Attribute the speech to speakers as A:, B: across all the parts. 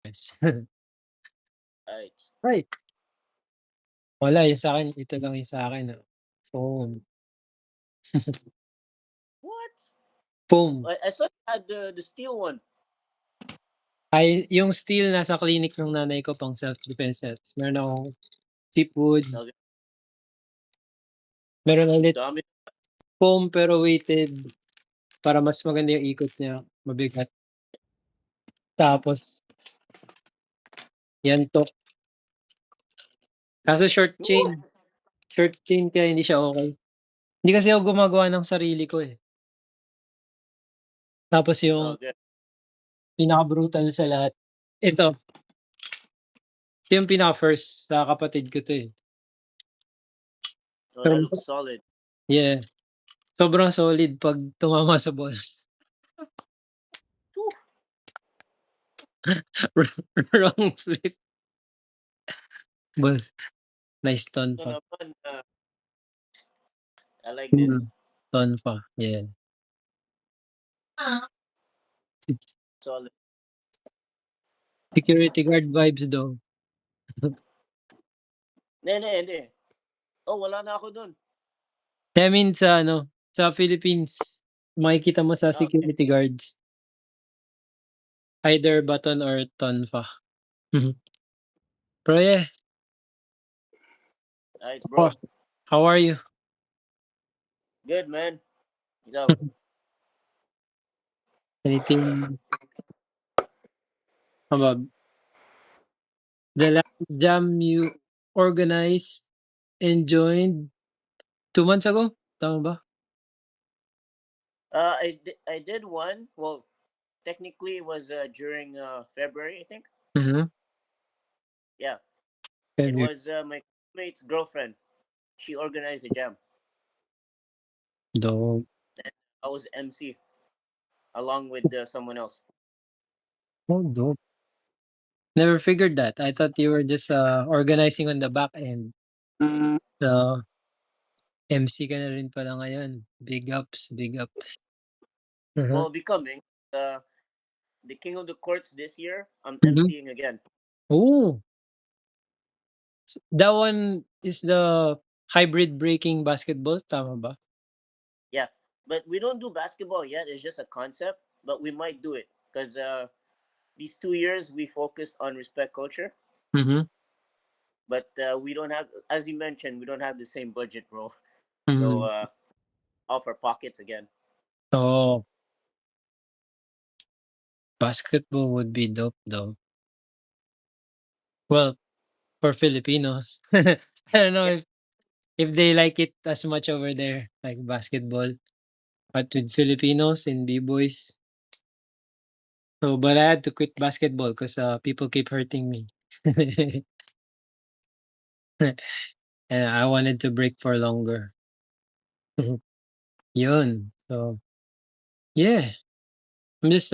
A: Yes.
B: Right.
A: Right. Wala yung sa'kin ito lang yung sa'kin, phone.
B: What?
A: Phone.
B: I saw you had the steel one.
A: Ay yung steel nasa clinic ng nanay ko pang self-defense sets. Meron akong chipwood,
B: Okay.
A: meron ulit
B: Dami.
A: foam pero weighted para mas maganda yung ikot niya, mabigat. Tapos yantok, kaso
B: What?
A: short chain kaya hindi siya okey. Hindi kasi ako gumagawa ng sarili ko, eh. Tapos yung
B: Okay.
A: pinaka-brutal sa lahat, ito yung pinaka-first sa kapatid ko 'to, eh.
B: Oh, that
A: Pero
B: looks solid.
A: yeah, sobrang solid 'pag tumama sa balls.
B: Whew.
A: Wrong flip, balls, nice
B: Ito
A: tonfa.
B: naman, I like this.
A: Tonfa, yeah.
B: Solid.
A: Security guard vibes though.
B: Hindi. Oh, wala na ako dun.
A: I mean sa Philippines, makikita mo sa
B: Okay.
A: security guards, either baton or tonfa. Mhm. Pero yeah,
B: Nice,
A: oh,
B: bro.
A: how are you?
B: Good, man. Ikaw.
A: Anything about the last jam you organized and joined 2 months ago? Tama ba?
B: I did one. Well, technically it was during February, I think.
A: Mhm.
B: Yeah. It
A: February,
B: was my mate's girlfriend. She organized the jam.
A: dope.
B: And I was MC along with someone else.
A: Oh, dope. Never figured that. I thought you were just, organizing on the back end. So, MC ka na rin pala ngayon. Big ups, big ups. Uh-huh.
B: Well, becoming uh, the king of the courts this year. I'm
A: Mhm.
B: MCing again.
A: Oh, that one is the hybrid breaking basketball, tama ba?
B: Yeah, but we don't do basketball yet. It's just a concept, but we might do it because these 2 years we focused on respect culture,
A: Mhm,
B: but we don't have, as you mentioned, we don't have the same budget, bro. So
A: mhm.
B: off our pockets again.
A: Oh, basketball would be dope though. Well, for Filipinos. I don't know
B: Yeah,
A: if they like it as much over there, like basketball. But with Filipinos and B-boys, so but I had to quit basketball 'cause, people keep hurting me. And I wanted to break for longer. Yun. So, yeah, I'm just,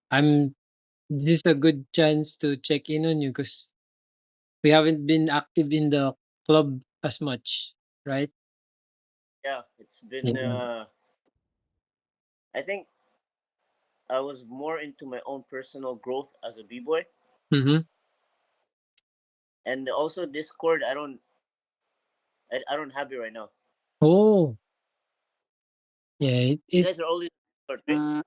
A: I'm this is a good chance to check in on you because we haven't been active in the club as much, right?
B: yeah. It's been.
A: Yeah.
B: I think I was more into my own personal growth as a b boy,
A: Mhm.
B: and also Discord. I don't have it right now.
A: Oh, yeah, it
B: You
A: is.
B: guys are always Discord, right?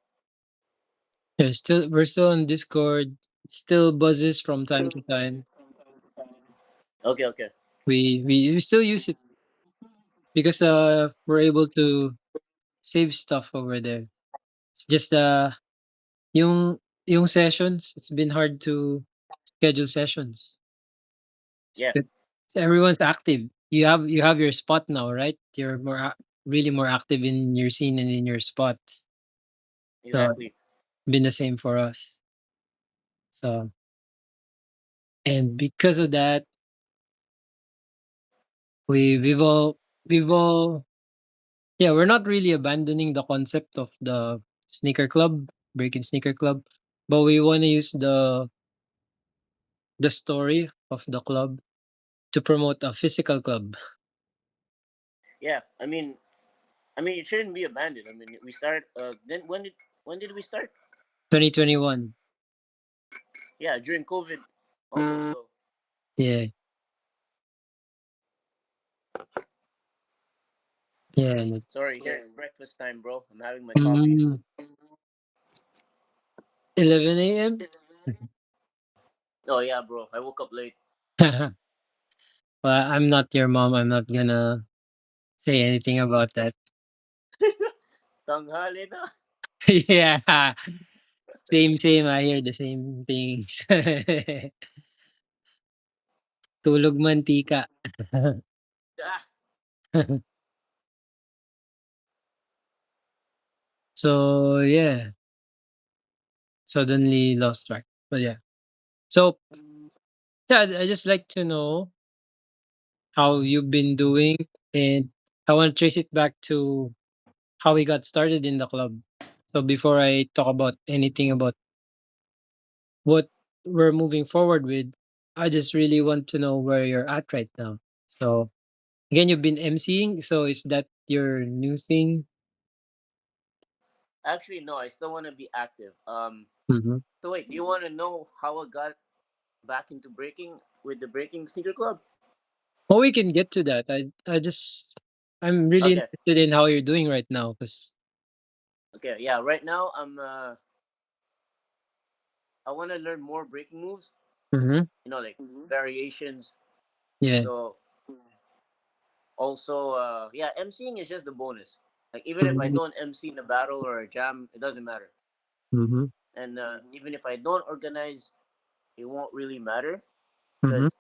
A: We're still on Discord. It still buzzes from time to time.
B: Okay, okay.
A: We still use it because we're able to save stuff over there. It's just yung yung sessions, it's been hard to schedule sessions.
B: Yeah,
A: But everyone's active. You have your spot now, right? You're really more active in your scene and in your spot. So
B: exactly.
A: been the same for us. So and because of that, we've all yeah, we're not really abandoning the concept of the sneaker club, Breakin Sneaker Club, but we want to use the story of the club to promote a physical club.
B: Yeah, I mean, it shouldn't be abandoned. I mean, we start. Then when did we start?
A: 2021.
B: Yeah, during COVID also. So
A: Yeah, yeah.
B: sorry, here it's breakfast time, bro. I'm having my coffee.
A: Mm, 11 a.m.
B: Oh yeah, bro. I woke up late.
A: Well, I'm not your mom. I'm not gonna say anything about that.
B: Tanghali na.
A: Yeah, same, same. I hear the same things. Tulog mantika.
B: Ah,
A: So yeah, suddenly lost track. But yeah. So yeah, I just like to know how you've been doing, and I want to trace it back to how we got started in the club. So before I talk about anything about what we're moving forward with, I just really want to know where you're at right now. So again, you've been emceeing, so is that your new thing?
B: actually, no. I still want to be active.
A: Mm-hmm.
B: So wait, do you want to know how I got back into breaking with the Breaking Sneaker Club?
A: Well, we can get to that. I'm really
B: Okay.
A: interested in how you're doing right now, because
B: Okay. Yeah. Right now, I want to learn more breaking moves.
A: mm-hmm.
B: Like variations.
A: Yeah.
B: So also, yeah, emceeing is just a bonus. Like even if I
A: Mm-hmm.
B: don't MC in a battle or a jam, it doesn't matter.
A: Mm-hmm.
B: And even if I don't organize, it won't really matter because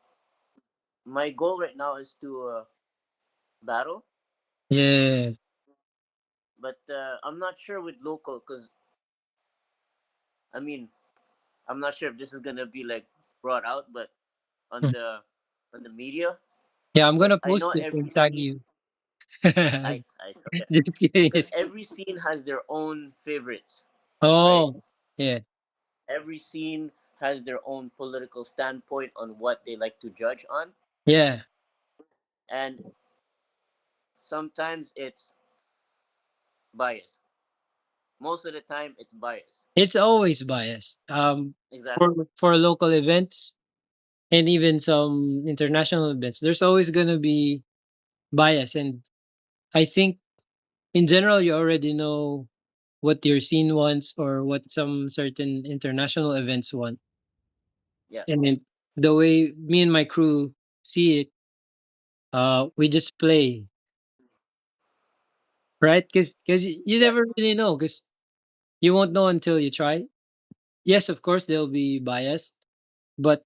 A: Mm-hmm.
B: my goal right now is to battle.
A: Yeah.
B: But I'm not sure with local because I mean I'm not sure if this is gonna be like brought out, but on
A: Mm.
B: the on the media.
A: Yeah, I'm
B: But
A: gonna
B: I
A: post
B: know
A: it
B: every
A: and tag
B: scene.
A: you.
B: I okay
A: Just
B: because
A: curious.
B: every scene has their own favorites, right?
A: Oh, yeah.
B: Every scene has their own political standpoint on what they like to judge on,
A: Yeah.
B: and sometimes it's biased. Most of the time, it's biased.
A: It's always biased.
B: Exactly.
A: For local events and even some international events, there's always gonna be bias, and I think in general you already know what your scene wants or what some certain international events want.
B: Yeah.
A: And then the way me and my crew see it, we just play, right? Because you
B: Yeah.
A: never really know, because you won't know until you try. Yes, of course they'll be biased, but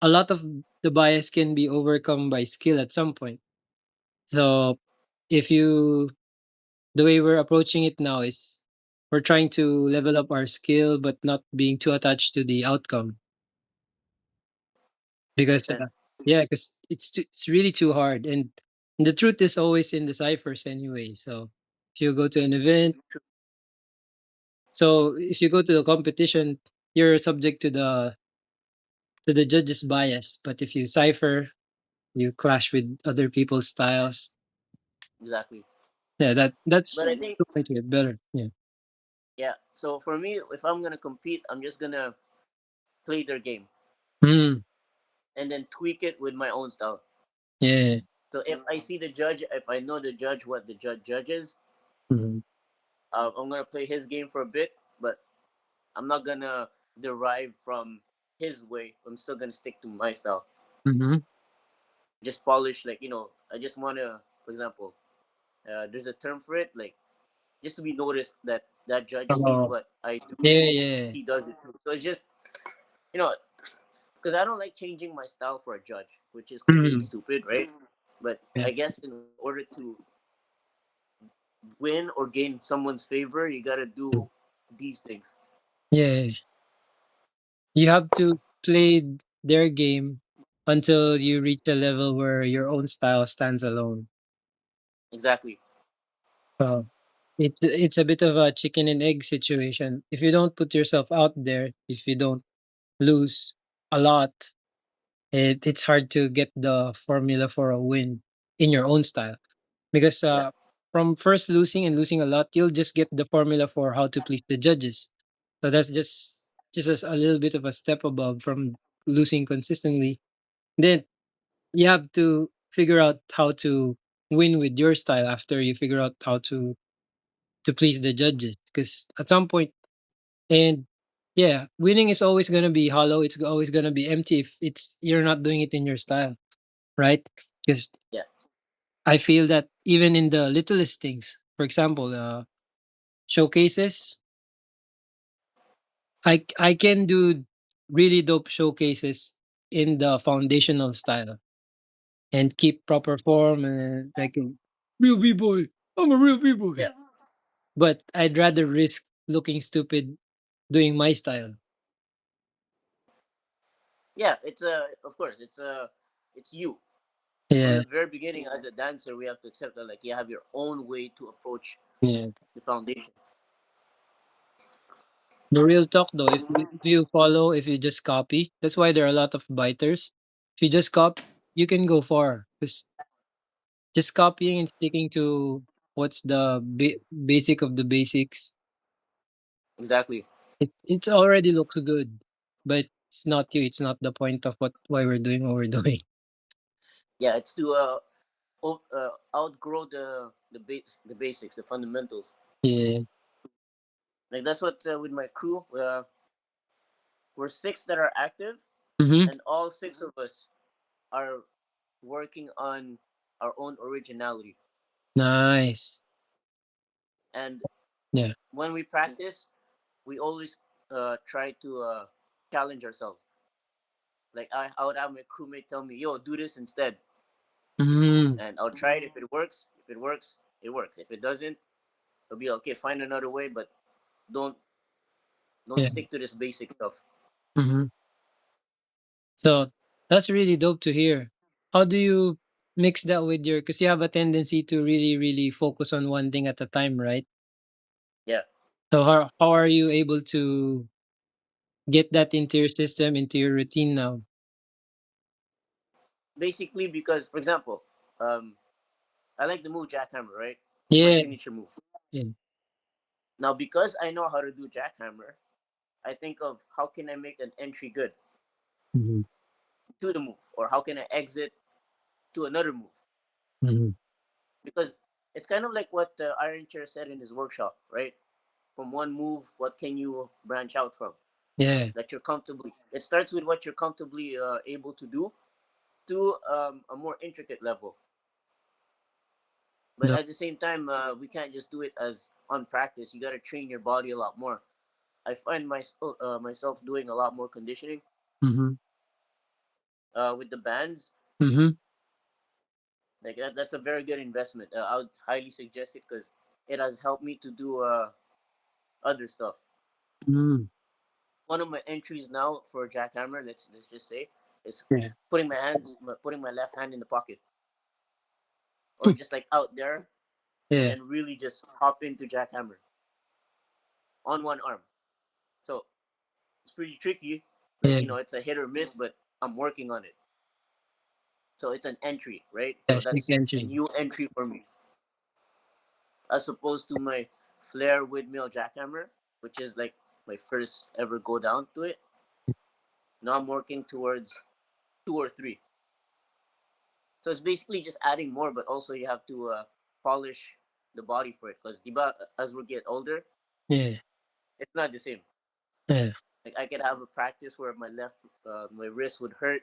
A: a lot of the bias can be overcome by skill at some point. So if you the way we're approaching it now is we're trying to level up our skill but not being too attached to the outcome, because
B: 100%.
A: yeah, because it's really too hard, and the truth is always in the ciphers anyway. So if you go to an event, so if you go to the competition, you're subject to the judge's bias, but if you cipher, you clash with other people's styles.
B: Exactly.
A: Yeah,
B: But
A: that's
B: I think,
A: the way to get better. Yeah.
B: yeah. So for me, if I'm gonna compete, I'm just gonna play their game
A: Mm,
B: and then tweak it with my own style.
A: yeah.
B: So if I see the judge, if I know the judge, what the judge judges,
A: Mhm.
B: I'm gonna play his game for a bit, but I'm not gonna derive from his way. I'm still gonna stick to my style.
A: Mhm.
B: Just polish, like I just wanna, for example, there's a term for it, like just to be noticed that that judge sees
A: Oh,
B: what I do,
A: yeah, yeah.
B: he does it too. So it's just you know because I don't like changing my style for a judge, which is completely
A: Mhm.
B: stupid, right? But
A: Yeah.
B: I guess in order to win or gain someone's favor, you gotta do these things.
A: Yeah. You have to play their game until you reach a level where your own style stands alone.
B: Exactly.
A: So it's a bit of a chicken and egg situation. If you don't put yourself out there, if you don't lose a lot, it's hard to get the formula for a win in your own style. Because
B: Yeah.
A: from first losing and losing a lot, you'll just get the formula for how to please the judges. So that's just just a little bit of a step above from losing consistently. Then you have to figure out how to win with your style after you figure out how to please the judges. Because at some point, and yeah, winning is always gonna be hollow. It's always gonna be empty if it's you're not doing it in your style, right? Because
B: Yeah,
A: I feel that even in the littlest things, for example, showcases, I can do really dope showcases in the foundational style and keep proper form and like a real b boy. I'm a real b boy.
B: yeah,
A: But I'd rather risk looking stupid doing my style.
B: yeah. It's of course, it's you. From
A: Yeah,
B: the very beginning, as a dancer, we have to accept that like you have your own way to approach
A: yeah.
B: the foundation.
A: The real talk though, if you follow, if you just copy, that's why there are a lot of biters. If you just copy, you can go far. Because just copying and sticking to what's the basic of the basics,
B: Exactly.
A: it already looks good, but it's not you. It's not the point of why we're doing what we're doing.
B: Yeah, it's to outgrow the basics, the fundamentals.
A: Yeah.
B: Like that's what with my crew, we're six that are active,
A: Mm-hmm.
B: and all six of us are working on our own originality.
A: Nice.
B: And
A: Yeah.
B: when we practice, we always try to challenge ourselves. Like I would have my crewmate tell me, "Yo, do this instead,"
A: Mm.
B: and I'll try it. If it works, it works. If it doesn't, it'll be okay. Find another way, but don't don't
A: Yeah.
B: stick to this basic stuff.
A: Mm-hmm. So that's really dope to hear. How do you mix that with your? Because you have a tendency to really, really focus on one thing at a time, right?
B: Yeah,
A: So how are you able to get that into your system, into your routine now?
B: basically because, for example, um, I like the move jackhammer, right? It's my
A: Yeah.
B: signature move.
A: Yeah.
B: Now, because I know how to do jackhammer, I think of how can I make an entry good
A: Mhm.
B: to the move, or how can I exit to another move?
A: Mhm.
B: Because it's kind of like what Iron Chair said in his workshop, right? From one move, what can you branch out from?
A: Yeah.
B: That you're comfortably. It starts with what you're comfortably able to do to a more intricate level. But
A: The
B: at the same time, we can't just do it as on practice. You got to train your body a lot more. I find myself doing a lot more conditioning
A: Mhm.
B: with the bands.
A: Mhm.
B: Like that's a very good investment. I would highly suggest it because it has helped me to do other stuff.
A: Mm.
B: One of my entries now for jackhammer, let's just say, is
A: Yeah.
B: putting my left hand in the pocket, or just like out there, and
A: Yeah.
B: then really just hop into jackhammer on one arm. So it's pretty tricky. Like
A: Yeah.
B: it's a hit or miss, but I'm working on it. So it's an entry, right? So
A: That's the
B: that's a
A: entry.
B: new entry for me, as opposed to my flare windmill jackhammer, which is like my first ever go down to it. Now I'm working towards two or three. So it's basically just adding more, but also you have to polish the body for it because as we get older,
A: Yeah.
B: it's not the same.
A: Yeah.
B: Like I could have a practice where my wrist would hurt.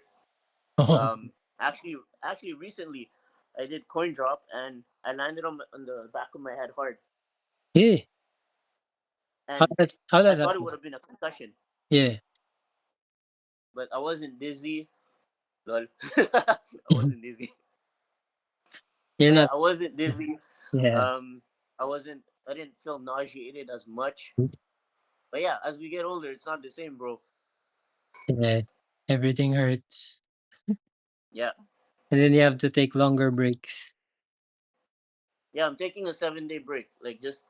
A: Oh.
B: Um, actually, recently, I did coin drop and I landed on the back of my head hard,
A: Yeah.
B: and
A: How
B: I
A: that
B: thought it
A: happen?
B: would have been a concussion,
A: Yeah.
B: but I wasn't dizzy. Lol, I wasn't dizzy.
A: You're
B: But yeah,
A: not.
B: I wasn't dizzy.
A: Yeah.
B: Um, I didn't feel nauseated as much. But yeah, as we get older, it's not the same, bro.
A: Yeah. Everything hurts,
B: Yeah,
A: and then you have to take longer breaks.
B: yeah. I'm taking a 7 day break, like just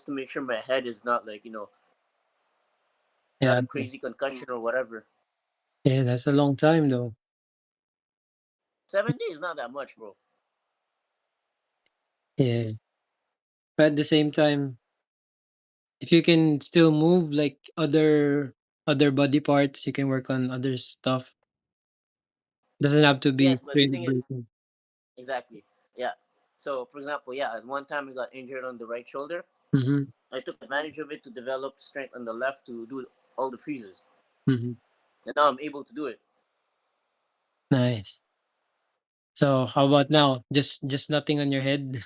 B: to make sure my head is not like got
A: Yeah.
B: a crazy concussion or whatever.
A: Yeah. That's a long time though.
B: 7 days is not that much, bro.
A: Yeah. But at the same time, if you can still move like other other body parts. You can work on other stuff. Doesn't have to be
B: Yes, but the
A: really
B: thing is,
A: breaking.
B: exactly. Yeah. So, for example, yeah, at one time I got injured on the right shoulder.
A: Mhm,
B: I took advantage of it to develop strength on the left to do all the freezes,
A: mhm.
B: and now I'm able to do it.
A: Nice. So how about now? Just nothing on your head?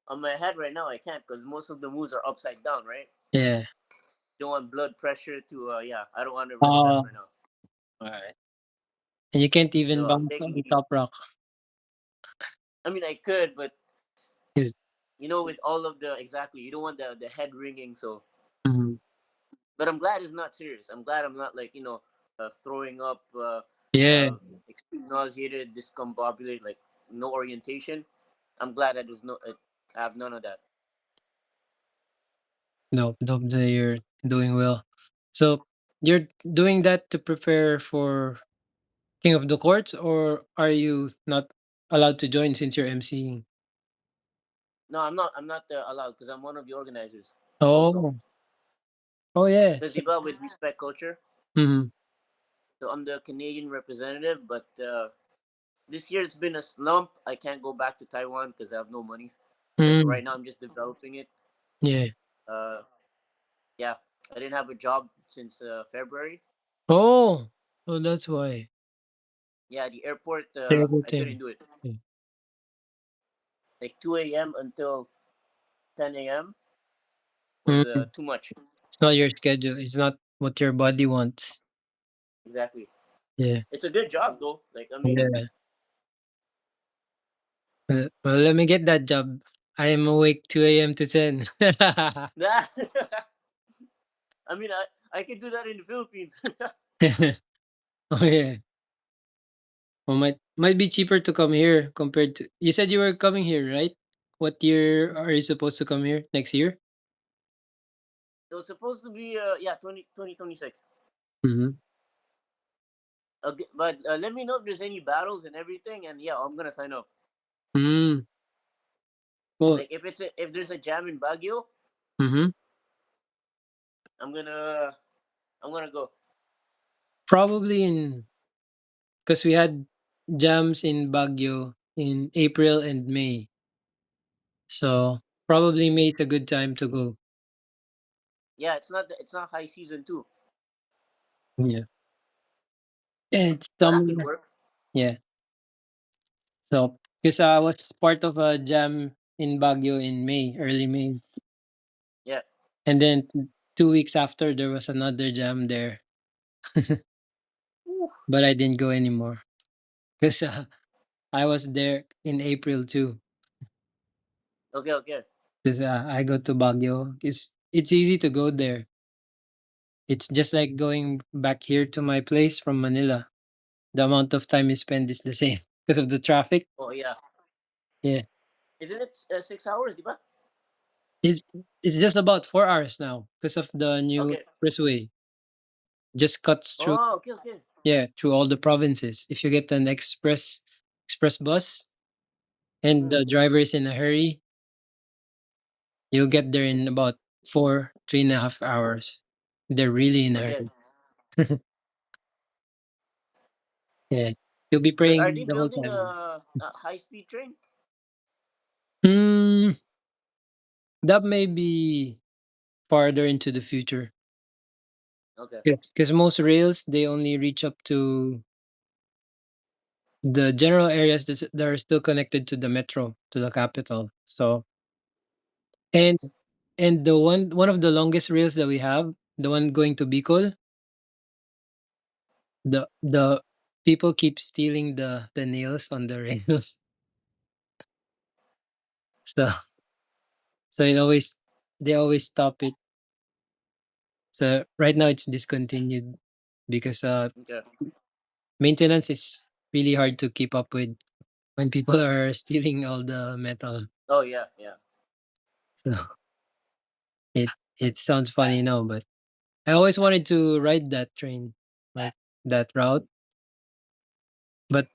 B: On my head right now, I can't because most of the moves are upside down, right?
A: Yeah.
B: Don't want blood pressure to, yeah, I don't want to risk that
A: Oh,
B: for now.
A: alright. And you can't even
B: So I'm
A: bounce
B: taking
A: on
B: it.
A: top rock.
B: I mean, I could, but
A: Yes.
B: with all of the exactly, you don't want the head ringing. So,
A: Mhm.
B: but I'm glad it's not serious. I'm glad I'm not like throwing up,
A: Yeah.
B: uh, extreme nauseated, discombobulated, like no orientation. I'm glad that there's no, I have none of that.
A: Nope, that you're doing well. So you're doing that to prepare for King of the Courts, or are you not allowed to join since you're emceeing?
B: No, I'm not. I'm not allowed because I'm one of the organizers. Also,
A: Oh. Oh, yeah.
B: because
A: So
B: Diba with respect culture,
A: mhm.
B: so I'm the Canadian representative. But this year it's been a slump. I can't go back to Taiwan because I have no money. Like
A: Mm,
B: right now, I'm just developing it.
A: yeah.
B: Uh, yeah, I didn't have a job since February.
A: Oh. Oh, that's why.
B: Yeah, the airport.
A: Terrible
B: I couldn't
A: thing.
B: do it.
A: Yeah.
B: Like 2 a.m. until 10 a.m. was
A: Mm.
B: too much.
A: It's not your schedule. It's not what your body wants.
B: Exactly.
A: Yeah.
B: It's a good job though. Like I mean,
A: Yeah. Well, let me get that job. I am awake 2 a.m. to 10.
B: that. I mean, I can do that in the Philippines.
A: Oh, yeah. Well, might be cheaper to come here compared to. You said you were coming here, right? What year are you supposed to come here? Next year?
B: It was supposed to be yeah 2026.
A: Mhm.
B: Okay, but let me know if there's any battles and everything, and yeah, I'm gonna sign up.
A: Mm. Well,
B: Like if there's a jam in Baguio,
A: mhm.
B: I'm gonna I'm gonna go.
A: Probably in because we had jams in Baguio in April and May. So probably May is a good time to go.
B: Yeah, it's not high season too,
A: Yeah. And it's
B: so that
A: summer.
B: could work.
A: Yeah. So because I was part of a jam in Baguio in May, early May.
B: Yeah.
A: And then 2 weeks after there was another jam there.
B: Whew.
A: But I didn't go anymore. Because I was there in April too.
B: Okay, okay.
A: Because I go to Baguio. It's easy to go there. It's just like going back here to my place from Manila. The amount of time you spend is the same because of the traffic.
B: Oh yeah,
A: Yeah.
B: isn't it 6 hours, diba?
A: It's, it's just about 4 hours now because of the new
B: Okay.
A: expressway. Just cuts through,
B: Oh, okay, okay.
A: yeah, through all the provinces. If you get an express bus and
B: Mm-hmm.
A: the driver is in a hurry, you'll get there in about 3.5 hours. They're really in a
B: Okay.
A: hurry. Yeah. You'll be
B: But are they
A: praying the whole
B: building
A: time.
B: a high speed train?
A: Hmm, that may be farther into the future.
B: Okay.
A: Because most rails, they only reach up to the general areas that are still connected to the metro, to the capital. So, and the one of the longest rails that we have, the one going to Bicol, the people keep stealing the nails on the rails. So they always stop it. So right now it's discontinued because
B: Okay.
A: maintenance is really hard to keep up with when people are stealing all the metal.
B: Oh yeah, yeah.
A: So it it sounds funny now, but I always wanted to ride that train, like that route. But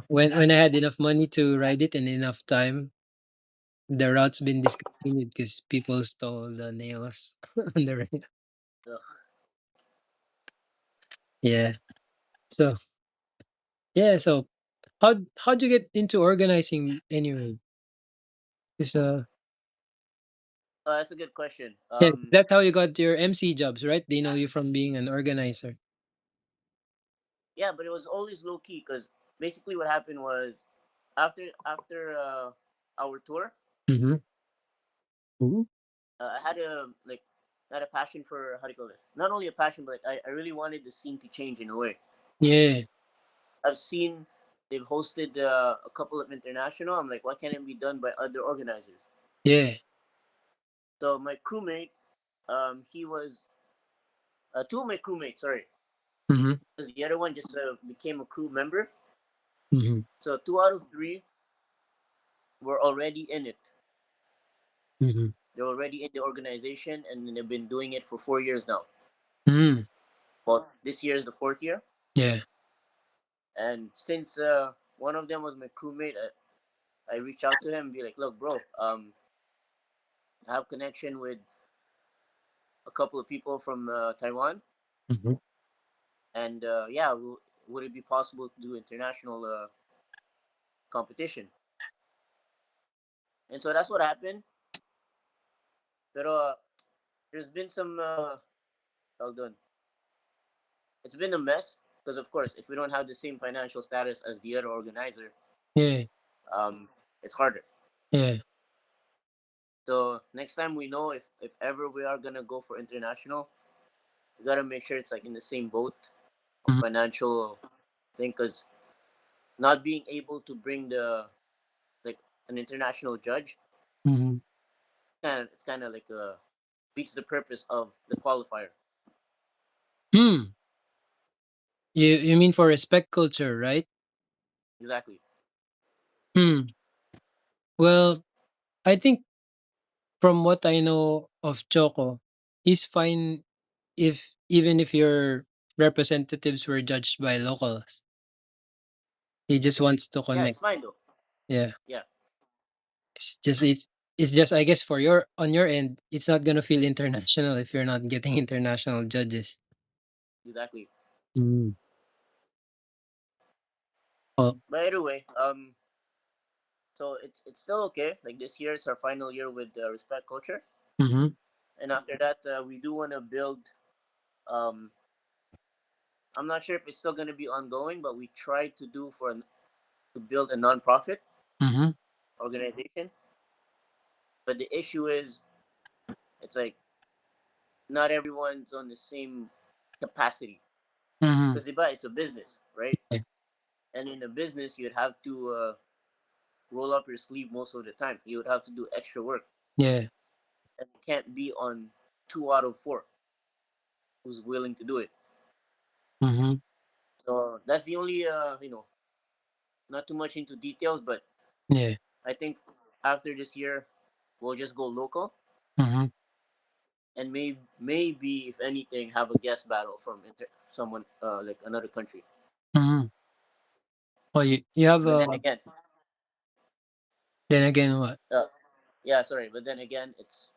A: when I had enough money to ride it and enough time, the route's been discontinued because people stole the nails on the rail.
B: Ugh.
A: Yeah. So yeah. So how'd you get into organizing anyway? Is
B: That's a good question.
A: yeah, that's how you got your MC jobs, right? They know you from being an organizer.
B: Yeah, but it was always low key because basically what happened was after our tour,
A: Mm-hmm. Ooh.
B: I had a like I had a passion for how do you call this? Not only a passion, but I really wanted the scene to change in a way.
A: Yeah.
B: I've seen they've hosted a couple of international. I'm like, why can't it be done by other organizers?
A: Yeah.
B: So my crewmate, he was two of my crewmates. Sorry,
A: Mm-hmm.
B: because the other one just became a crew member.
A: Mm-hmm.
B: So two out of three were already in it.
A: Mm-hmm.
B: They're already in the organization, and they've been doing it for 4 years now.
A: Mm.
B: Well, this year is the fourth year,
A: Yeah.
B: and since one of them was my crewmate, I reached out to him and be like, "Look, bro, I have connection with a couple of people from Taiwan,
A: Mm-hmm.
B: and yeah, would it be possible to do international competition?" And so that's what happened. Pero there's been some well done. It's been a mess because, of course, if we don't have the same financial status as the other organizer,
A: Yeah.
B: um, it's harder.
A: Yeah.
B: So next time we know if ever we are gonna go for international, we gotta make sure it's like in the same boat of
A: Mm-hmm.
B: financial thing. Because not being able to bring the like an international judge,
A: Mm-hmm.
B: it's kind of like beats the purpose of the qualifier.
A: Hmm. You mean for respect culture, right?
B: Exactly.
A: Hmm. Well, I think from what I know of Choco, he's fine if even if your representatives were judged by locals. He just wants to
B: Yeah,
A: connect.
B: it's fine though.
A: Yeah.
B: Yeah,
A: It's just I guess for your on your end, it's not gonna feel international if you're not getting international judges.
B: exactly.
A: Mm. Oh.
B: But either way, so it's still okay. Like this year, it's our final year with respect culture,
A: Mm-hmm.
B: and after that, we do want to build. Um, I'm not sure if it's still going to be ongoing, but we tried to do to build a nonprofit
A: Mm-hmm.
B: organization. But the issue is, it's like not everyone's on the same capacity
A: Mm-hmm.
B: because it's a business, right?
A: Yeah.
B: And in a business, you'd have to roll up your sleeve most of the time. You would have to do extra work,
A: Yeah.
B: and it can't be on two out of four who's willing to do it.
A: Mm-hmm.
B: So that's the only not too much into details, but
A: Yeah.
B: I think after this year, we'll just go local
A: Mm-hmm.
B: and maybe if anything, have a guest battle from someone like another country.
A: Mm-hmm. Oh, you have
B: But then
A: a
B: again,
A: then again what?
B: uh, yeah, sorry, but then again, it's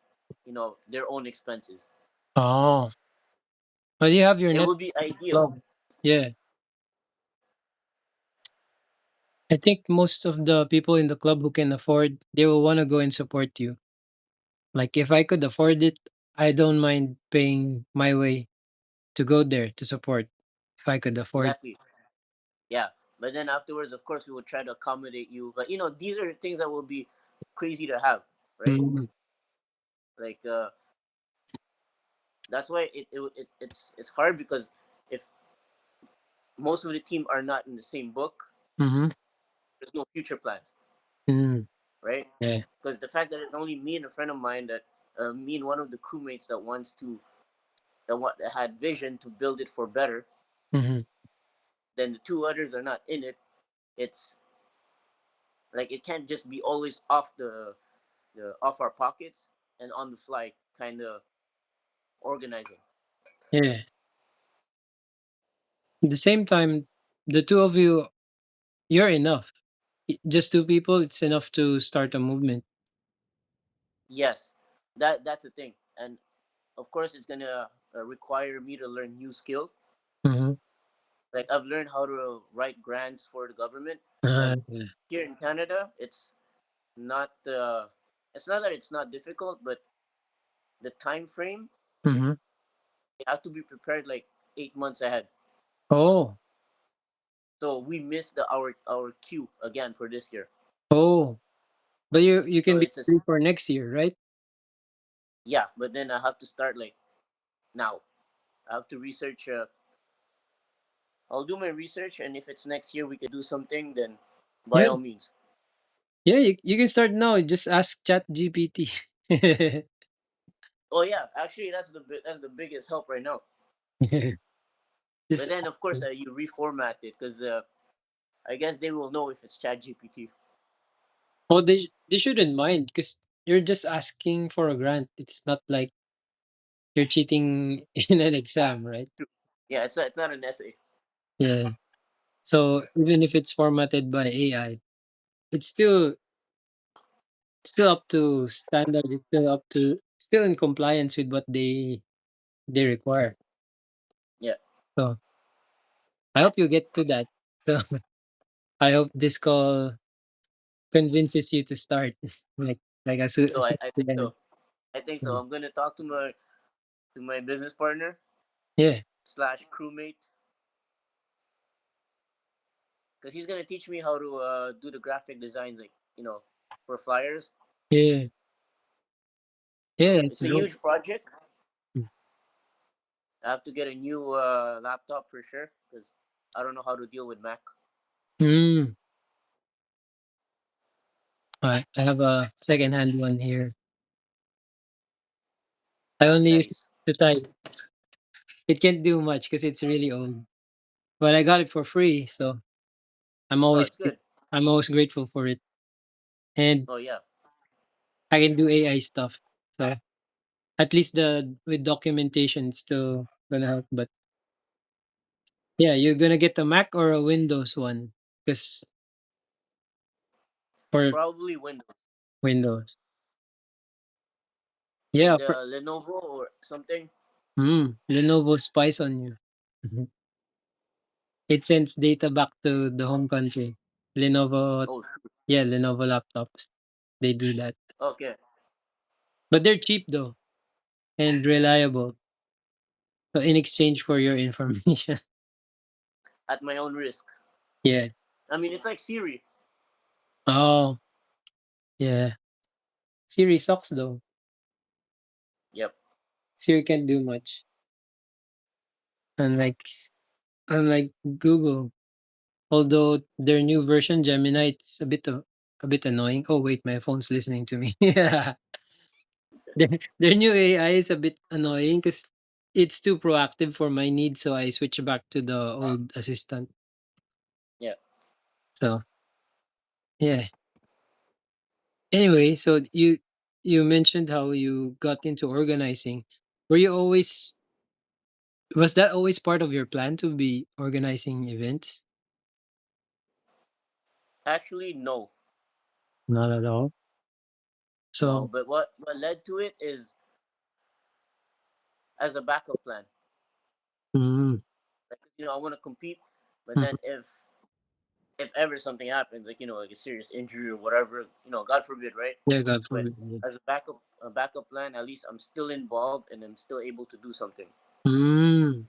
B: their own expenses.
A: Oh, but you have your
B: It
A: net
B: would be ideal.
A: club. Yeah, I think most of the people in the club who can afford, they will want to go and support you. Like if I could afford it, I don't mind paying my way to go there to support. If I could afford.
B: Exactly. Yeah. But then afterwards, of course, we would try to accommodate you. But these are things that would be crazy to have, right?
A: Mm-hmm.
B: Like that's why it's hard because if most of the team are not in the same book,
A: Mm-hmm.
B: there's no future plans,
A: Mm.
B: right?
A: Yeah.
B: Because the fact that it's only me and a friend of mine that me and one of the crewmates that had vision to build it for better,
A: Mm-hmm.
B: then the two others are not in it. It's like it can't just be always the off our pockets and on the fly kind of organizing.
A: Yeah. At the same time, the two of you, you're enough. Just two people, it's enough to start a movement.
B: Yes, that's the thing, and of course it's gonna require me to learn new skills.
A: Mm-hmm.
B: Like I've learned how to write grants for the government, and
A: Yeah.
B: here in Canada, not. It's not that it's not difficult, but the time frame,
A: Mhm.
B: you have to be prepared like 8 months ahead.
A: Oh,
B: So we missed our queue again for this year.
A: oh, but you
B: So
A: can be free for next year, right?
B: yeah, but then I have to start like now. I have to research. I'll do my research, and if it's next year we could do something, then by
A: Yeah,
B: all means.
A: yeah, you can start now. Just ask Chat GPT.
B: Oh yeah, actually that's the biggest help right now. But
A: Just
B: then of course you reformat it because I guess they will know if it's Chat GPT.
A: oh, they shouldn't mind because you're just asking for a grant. It's not like you're cheating in an exam, right?
B: Yeah, it's not an essay.
A: Yeah. So even if it's formatted by AI, it's still up to standard. It's still up to still in compliance with what they require.
B: Yeah.
A: So I hope you get to that. So I hope this call convinces you to start like
B: So
A: as
B: I think
A: today.
B: so. I think so. I'm gonna talk to my business partner
A: Yeah,
B: slash crewmate because he's gonna teach me how to do the graphic designs, like for flyers.
A: yeah, yeah. That's
B: It's a
A: dope.
B: huge project. I have to get a new laptop for sure because I don't know how to deal with Mac.
A: Mm. I have a secondhand one here. I only use it
B: Nice.
A: to type. It can't do much because it's really old. But I got it for free, so I'm
B: Oh,
A: always
B: it's good.
A: I'm always grateful for it. And
B: Oh yeah.
A: I can do AI stuff. So at least the with documentation it's still gonna help. But yeah, you're gonna get a Mac or a Windows one. Because for
B: Probably Windows,
A: Windows.
B: like
A: Yeah,
B: the Lenovo or something.
A: Lenovo spies on you. Mhm. It sends data back to the home country. Lenovo,
B: Oh shoot.
A: yeah, Lenovo laptops. They do that.
B: Okay.
A: But they're cheap though and reliable. So in exchange for your information.
B: At my own risk.
A: Yeah.
B: I mean, it's like Siri.
A: Oh, yeah. Siri sucks though.
B: Yep.
A: Siri can't do much. Unlike unlike Google. Although their new version, Gemini, it's a bit annoying. Oh wait, my phone's listening to me. Yeah. Their new AI is a bit annoying because it's too proactive for my needs, so I switch back to the old assistant.
B: Yeah.
A: So yeah. Anyway, so you mentioned how you got into organizing. Were you always was that always part of your plan to be organizing events?
B: Actually, no,
A: Not at all.
B: no.
A: So
B: But what led to it is as a backup plan.
A: mm,
B: Like I want to compete, but then
A: mhm.
B: if ever something happens, like like a serious injury or whatever, God forbid, right?
A: Yeah, God
B: But
A: forbid. Yeah.
B: as a backup plan, at least I'm still involved and I'm still able to do something.
A: Mm,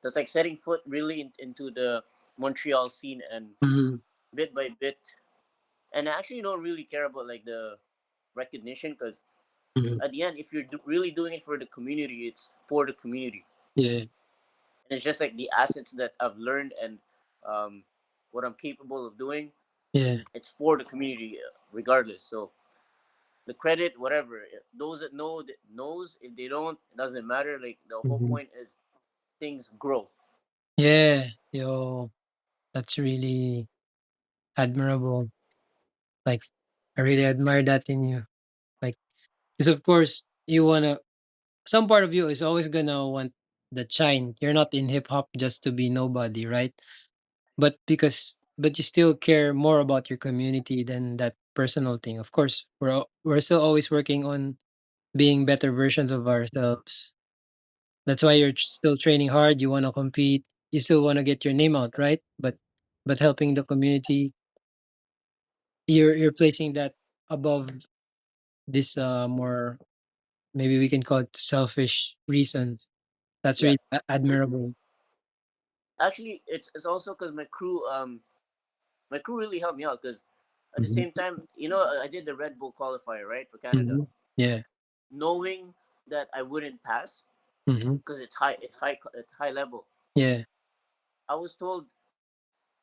B: That's like setting foot really into the Montreal scene, and
A: mhm,
B: bit by bit. And I actually don't really care about like the recognition because
A: mhm.
B: at the end, if you're really doing it for the community, it's for the community,
A: Yeah,
B: and it's just like the assets that I've learned and um, what I'm capable of doing.
A: yeah.
B: It's for the community, regardless. So the credit, whatever, those that know that knows. If they don't, it doesn't matter. Like the whole
A: Mhm.
B: point is things grow.
A: Yeah, yo, that's really admirable. Like, I really admire that in you. Like, because of course, you wanna, some part of you is always gonna want the shine. You're not in hip hop just to be nobody, right? But you still care more about your community than that personal thing. Of course, we're still always working on being better versions of ourselves. That's why you're still training hard. You want to compete. You still want to get your name out, right? But helping the community, you're placing that above this more, maybe we can call it selfish reasons. That's
B: Yeah,
A: really admirable.
B: actually, it's also because my crew really helped me out because at the
A: Mhm.
B: same time, I did the Red Bull qualifier, right, for Canada,
A: Mhm. Yeah.
B: knowing that I wouldn't pass
A: Mhm.
B: because it's high level.
A: Yeah.
B: I was told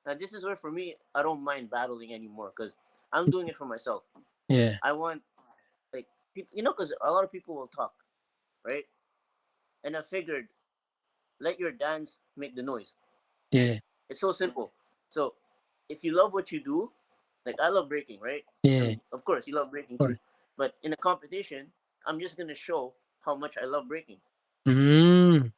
B: now this is where for me I don't mind battling anymore because I'm doing it for myself.
A: Yeah.
B: I want like people, because a lot of people will talk, right? And I figured let your dance make the noise.
A: Yeah.
B: It's so simple. So if you love what you do, like I love breaking, right? I
A: Yeah. Of
B: mean, of course you love breaking too,
A: course.
B: but in a competition, I'm just gonna show how much I love breaking.
A: Mm.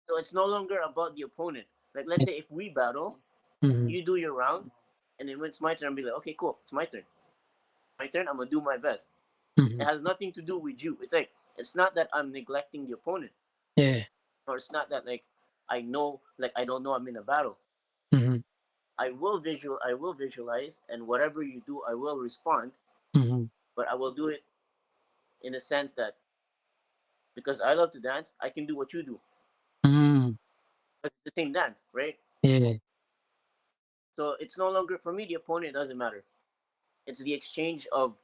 B: So it's no longer about the opponent. Like let's say if we battle,
A: Mhm.
B: you do your round, and then when it's my turn, I'll be like, okay, cool, it's my turn. My turn. I'm gonna do my best. It
A: Mhm.
B: has nothing to do with you. It's like it's not that I'm neglecting the opponent,
A: Yeah.
B: or it's not that like I don't know I'm in a battle.
A: Mhm.
B: I will visualize, and whatever you do, I will respond.
A: Mhm.
B: But I will do it in a sense that because I love to dance, I can do what you do.
A: Mm.
B: It's the same dance, right?
A: Yeah.
B: So it's no longer for me. The opponent doesn't matter. It's the exchange of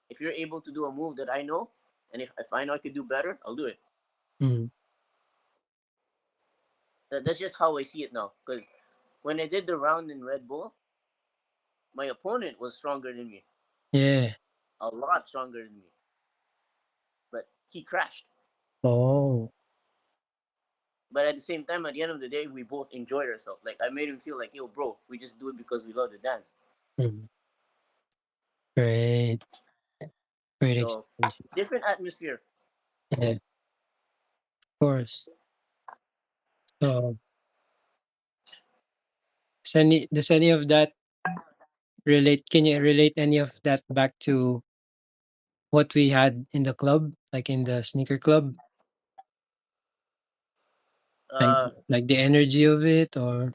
B: if you're able to do a move that I know, and if I know I could do better, I'll do it.
A: Mhm.
B: That's just how I see it now. Because when I did the round in Red Bull, my opponent was stronger than me,
A: Yeah.
B: a lot stronger than me, but he crashed.
A: Oh.
B: But at the same time, at the end of the day, we both enjoyed ourselves. Like I made him feel like, yo, bro, we just do it because we love the dance.
A: Mhm. Great. Great
B: So
A: experience.
B: different atmosphere.
A: Yeah. Of course. So, does any of that relate? Can you relate any of that back to what we had in the club, like in the sneaker club, like
B: Uh,
A: like the energy of it, or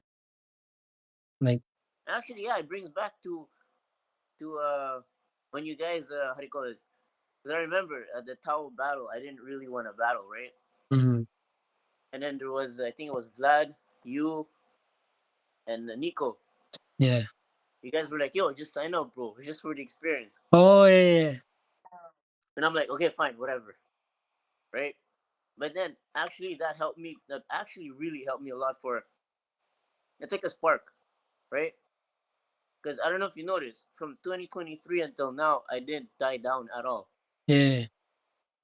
A: like.
B: Actually, yeah, it brings back to when you guys how do you call this? Because I remember at the Tao battle, I didn't really want to battle, right?
A: Mhm.
B: And then there was I think it was Vlad, you, and Nico.
A: Yeah.
B: You guys were like, yo, just sign up, bro. It's just for the experience.
A: Oh yeah.
B: And I'm like, okay, fine, whatever, right? But then actually that helped me. That actually really helped me a lot for. It's like a spark, right? Because I don't know if you noticed, from 2023 until now, I didn't die down at all.
A: Yeah.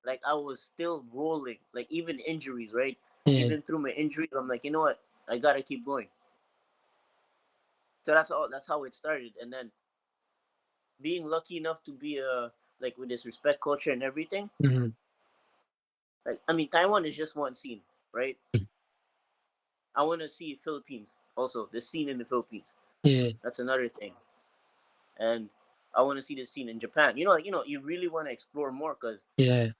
B: Like I was still rolling. Like even injuries, right?
A: Yeah.
B: Even through my injuries, I'm like, you know what? I gotta keep going. So that's all. That's how it started. And then being lucky enough to be like with this respect culture and everything.
A: Mhm.
B: Like I mean, Taiwan is just one scene, right? I want to see Philippines also. The scene in the Philippines.
A: Yeah.
B: That's another thing. And I want to see the scene in Japan. You really want to explore more because
A: Yeah.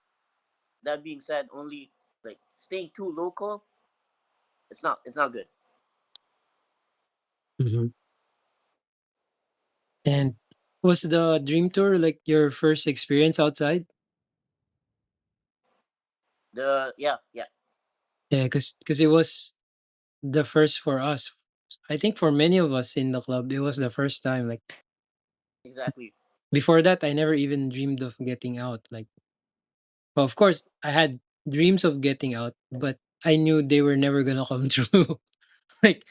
B: that being said, only like staying too local, it's not good.
A: Mhm. And was the dream tour like your first experience outside?
B: The yeah,
A: Yeah, because it was the first for us. I think for many of us in the club, it was the first time. Like
B: exactly.
A: before that, I never even dreamed of getting out. Like, well, of course, I had dreams of getting out, but I knew they were never gonna come true. like,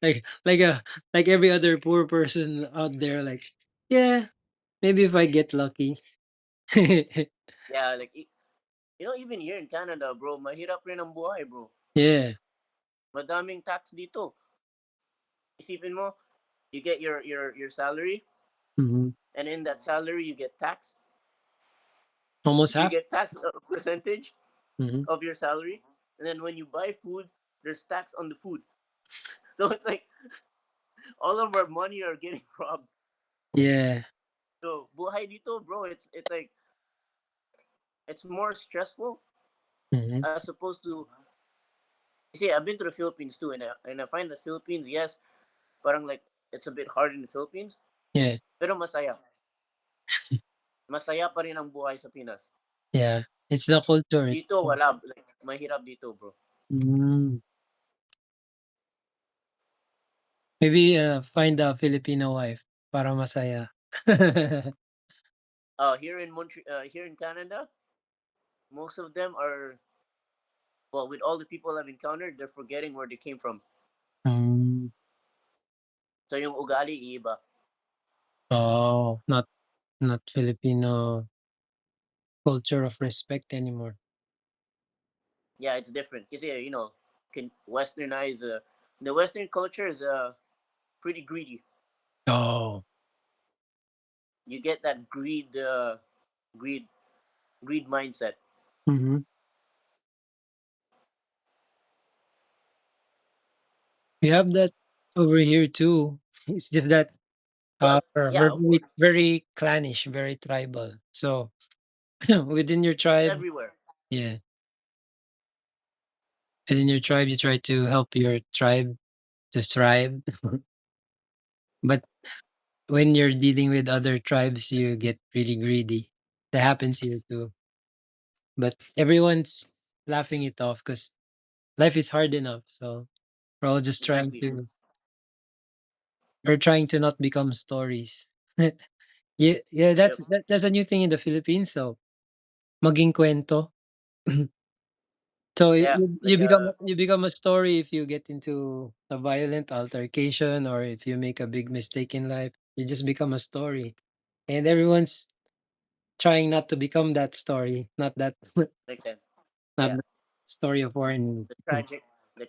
A: like, like a like every other poor person out there. Like, yeah, maybe if I get lucky.
B: Yeah, like even here in Canada, bro, mahirap rin ang buhay, bro.
A: Yeah.
B: Madaming tax dito. Isipin mo, you get your salary,
A: Hmm.
B: and in that salary you get tax.
A: Almost
B: You
A: half.
B: get tax a percentage
A: Hmm.
B: of your salary, and then when you buy food, there's tax on the food. So it's like all of our money are getting robbed.
A: Yeah.
B: So buhay dito, bro, it's like it's more stressful,
A: Mhm.
B: as opposed to, you see, I've been to the Philippines too, and I find the Philippines, yes, parang like it's a bit hard in the Philippines,
A: Yeah,
B: pero masaya. Masaya pa rin ang buhay sa Pinas.
A: yeah. It's the culture. It's
B: Dito wala, like mahirap dito, bro.
A: mm. Maybe, find a Filipino wife para masaya.
B: Here in Canada, most of them are, well, with all the people I've encountered, they're forgetting where they came from.
A: Hmm.
B: So yung ugali iiba.
A: Oh, not Filipino culture of respect anymore.
B: Yeah, it's different. Kasi can westernize. The Western culture is pretty greedy.
A: Oh.
B: You get that greed, greed mindset.
A: Mhm. We have that over here too. It's just that,
B: Well,
A: we're
B: yeah, of
A: very
B: course,
A: very clannish, very tribal. So, within your
B: it's
A: tribe,
B: everywhere.
A: yeah, within your tribe, you try to help your tribe to thrive. But when you're dealing with other tribes, you get really greedy. That happens here too. But everyone's laughing it off because life is hard enough. So we're all just trying
B: Exactly.
A: to we're trying to not become stories. Yeah, yeah,
B: Yep.
A: that's a new thing in the Philippines. So maging kwento. So
B: Yeah,
A: you
B: like
A: become a story if you get into a violent altercation or if you make a big mistake in life. You just become a story, and everyone's trying not to become that story, not that
B: makes sense.
A: not
B: Yeah,
A: that story of foreign.
B: the tragic, the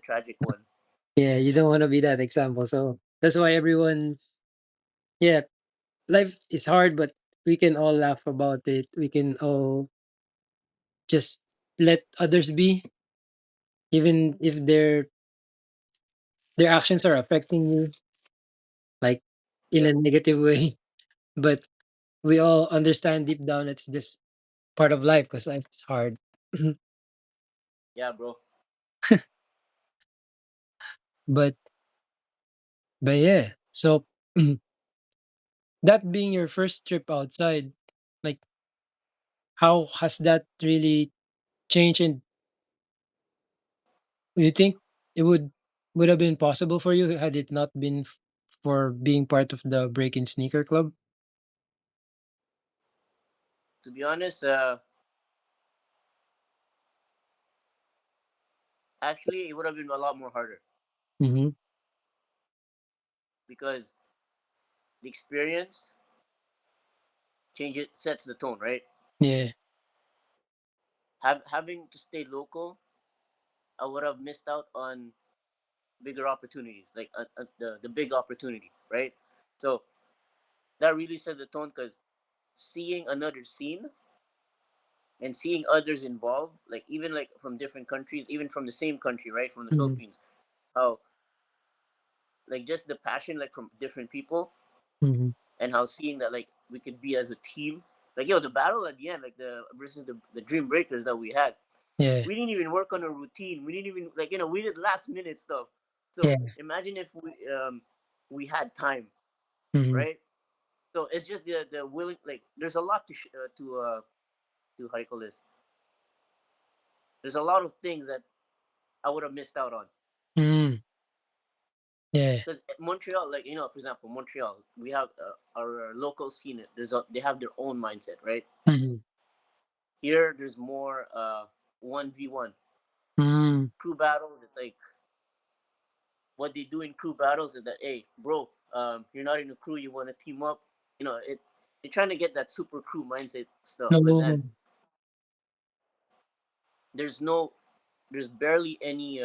B: tragic one.
A: Yeah, you don't want to be that example. So that's why everyone's yeah, life is hard, but we can all laugh about it. We can all just let others be, even if their actions are affecting you, like in
B: Yep.
A: a negative way. But we all understand deep down it's just part of life because life is hard.
B: Yeah, bro.
A: but but yeah, so that being your first trip outside, like how has that really changed? And you think it would have been possible for you had it not been for being part of the Breakin Sneaker Club?
B: To be honest, actually, it would have been a lot more harder
A: Mm-hmm.
B: because the experience sets the tone, right?
A: Yeah.
B: Having to stay local, I would have missed out on bigger opportunities, like the big opportunity, right? So that really set the tone because seeing another scene and seeing others involved, like even like from different countries, even from the same country, right, from the
A: Mm-hmm.
B: Philippines, how like just the passion like from different people
A: Mm-hmm.
B: and how seeing that like we could be as a team, like the battle at the end, like the versus the Dream Breakers that we had,
A: Yeah.
B: we didn't even work on a routine. We didn't even like we did last minute stuff. So
A: Yeah.
B: imagine if we had time,
A: Mm-hmm.
B: right? So it's just the willing, like there's a lot to how do you call this? There's a lot of things that I would have missed out on
A: Mm. Yeah.
B: because Montreal, like for example, Montreal, we have our local scene. They have their own mindset, right?
A: Mm-hmm.
B: Here, there's more 1v1
A: Mm.
B: crew battles. It's like what they do in crew battles is that, hey, bro, you're not in a crew, you want to team up. They're trying to get that super crew mindset stuff, but then
A: No.
B: there's no, there's barely any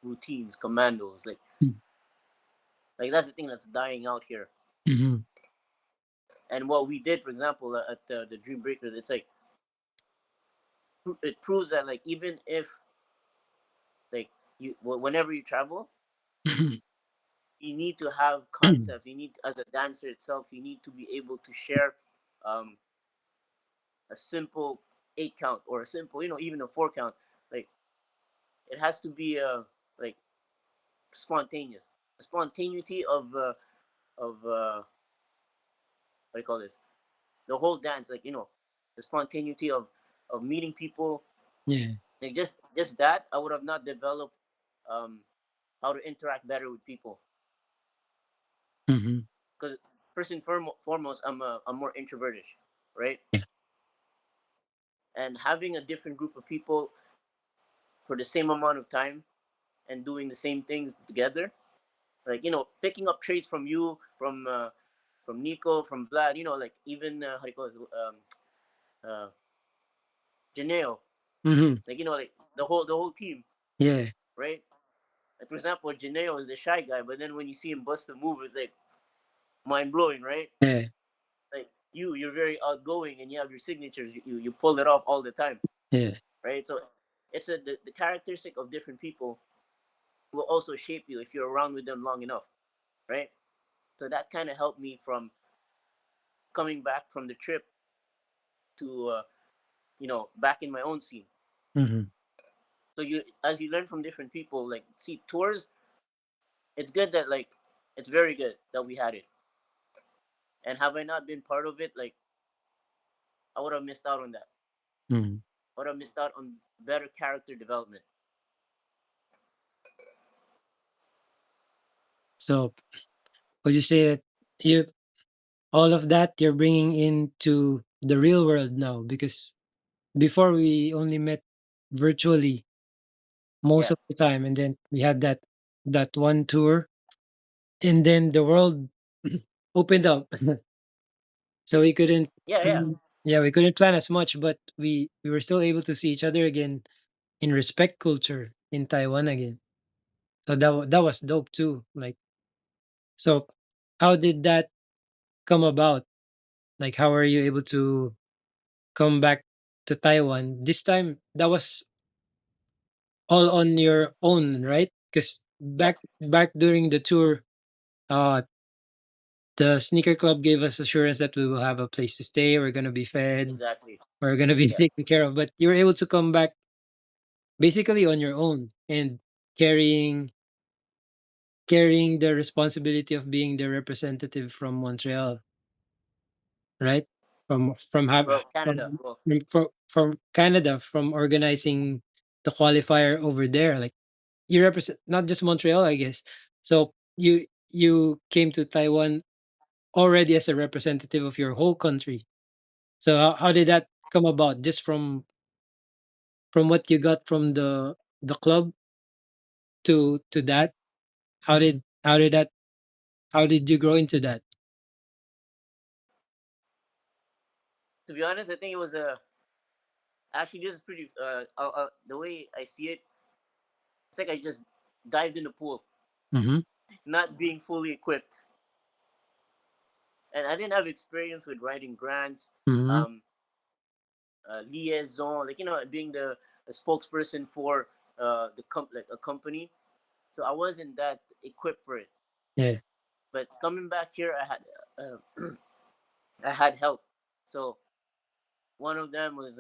B: routines, commandos. Like that's the thing that's dying out here.
A: Mm-hmm.
B: And what we did, for example, at the Dream Breakers, it's like it proves that like even if like whenever you travel, you need to have concept. You need, as a dancer itself, you need to be able to share um, a simple. eight count or a simple, even a four count. Like it has to be like spontaneous. The spontaneity of what do you call this? The whole dance, like the spontaneity of meeting people.
A: Yeah.
B: Like just that, I would have not developed um how to interact better with people.
A: Mm-hmm.
B: Because first and foremost, I'm more introvertish, right?
A: Yeah.
B: And having a different group of people for the same amount of time and doing the same things together, like picking up traits from you, from Nico, from Vlad, like even how do you call it, uh, Janeo,
A: Mm-hmm.
B: like like the whole team,
A: Yeah.
B: right? Like for example, Janeo is the shy guy, but then when you see him bust a move, it's like mind blowing, right?
A: Yeah.
B: Like you're very outgoing and you have your signatures. You pull it off all the time,
A: Yeah.
B: right? So it's the characteristic of different people will also shape you if you're around with them long enough, right? So that kind of helped me from coming back from the trip to back in my own scene.
A: Mm-hmm.
B: So as you learn from different people, like see tours, it's good that like it's very good that we had it. And have I not been part of it, like I would have missed out on that.
A: Mm-hmm.
B: I would have missed out on better character development.
A: So would you say that you all of that you're bringing into the real world now? Because before we only met virtually most
B: Yeah,
A: of the time, and then we had that one tour, and then the world opened up. So we couldn't
B: yeah, yeah.
A: plan, yeah, we couldn't plan as much, but we were still able to see each other again in respect culture in Taiwan again. So that was dope too. Like, so how did that come about? Like, how are you able to come back to Taiwan? This time that was all on your own, right? Because
B: Yeah,
A: back during the tour, uh the sneaker club gave us assurance that we will have a place to stay, we're gonna be fed,
B: exactly.
A: we're gonna be
B: Yeah.
A: taken care of. But you were able to come back basically on your own and carrying carrying the responsibility of being the representative from Montreal, right? From have
B: Well, Canada. Well,
A: from Canada, from organizing the qualifier over there. Like, you represent not just Montreal, I guess. So you came to Taiwan already as a representative of your whole country. So how did that come about? Just from what you got from the club to that? How did you grow into that?
B: to be honest, I think it was a actually this is pretty. The way I see it, it's like I just dived in the pool,
A: Mm-hmm.
B: not being fully equipped, and I didn't have experience with writing grants,
A: Mm-hmm.
B: um, liaison, like being the a spokesperson for like a company. So I wasn't that equipped for it.
A: Yeah.
B: But coming back here, I had help. So one of them was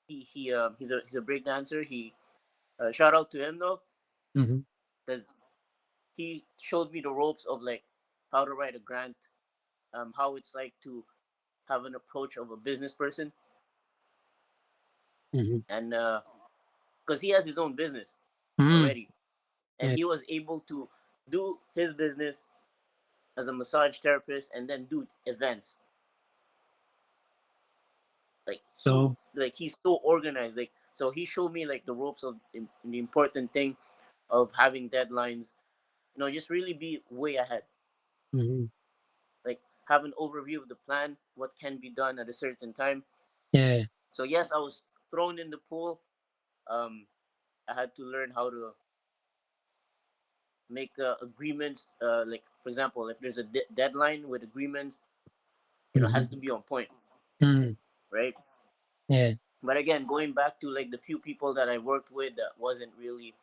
B: he's a break dancer. He shout out to him though,
A: Mm-hmm.
B: because he showed me the ropes of like how to write a grant, how it's like to have an approach of a business person,
A: Mm-hmm.
B: and because he has his own business
A: Mm-hmm.
B: already, and
A: Yeah.
B: he was able to do his business as a massage therapist and then do events. Like
A: So.
B: he's so organized. Like so he showed me like the ropes of the important thing of having deadlines. Just really be way ahead.
A: Mhm.
B: Like have an overview of the plan, what can be done at a certain time.
A: Yeah.
B: So yes, I was thrown in the pool. Um, I had to learn how to make agreements. Like for example, if there's a deadline with agreements, has to
A: Mhm.
B: be on point,
A: Mhm.
B: right?
A: Yeah.
B: But again, going back to like the few people that I worked with that wasn't really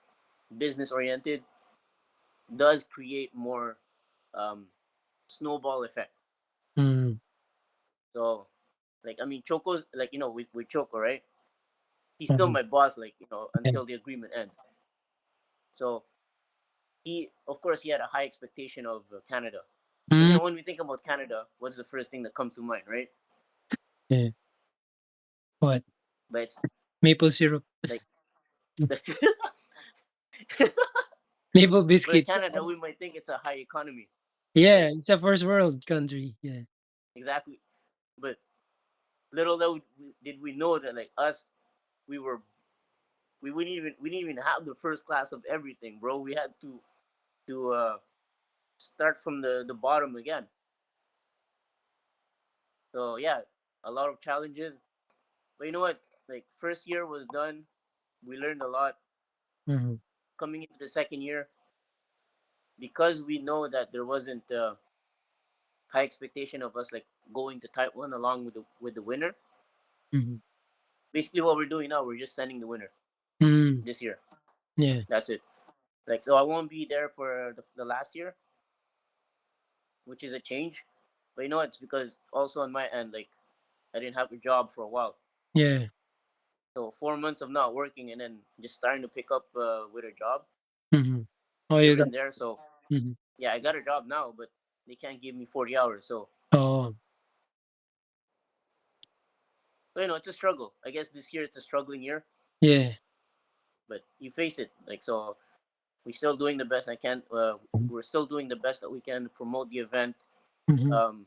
B: business oriented, does create more um, snowball effect.
A: Mhm.
B: So Like I mean, Choco's like with Choco, right? He's still
A: Mhm.
B: my boss, like
A: Yeah.
B: until the agreement ends. So he, of course, he had a high expectation of Canada, because
A: Mm,
B: when we think about Canada, what's the first thing that comes to mind, right?
A: yeah. What?
B: But it's
A: Maple syrup.
B: like,
A: Maple
B: but
A: biscuit.
B: Canada, we might think it's a high economy,
A: Yeah,
B: right?
A: it's a first world country. Yeah.
B: Exactly. But little did we know that like us, we were we didn't even have the first class of everything, bro. We had to start from the bottom again. So yeah, a lot of challenges. But you know what? Like first year was done. We learned a lot.
A: Mhm.
B: Coming into the second year, because we know that there wasn't high expectation of us like going to type one along with the winner.
A: Mhm.
B: Basically, what we're doing now, we're just sending the winner
A: Mm.
B: this year.
A: Yeah.
B: That's it. Like so, I won't be there for the last year, which is a change. But you know, it's because also on my end, like I didn't have a job for a while.
A: Yeah.
B: So 4 months of not working and then just starting to pick up with a job
A: Mhm. Oh, you
B: here
A: got.
B: and there. So
A: Mhm.
B: yeah, I got a job now, but they can't give me 40 hours.
A: Oh,
B: So it's a struggle. I guess this year it's a struggling year,
A: yeah.
B: but you face it. Like so, we're still doing the best I can.
A: Mhm.
B: We're still doing the best that we can to promote the event.
A: Mhm.
B: Um,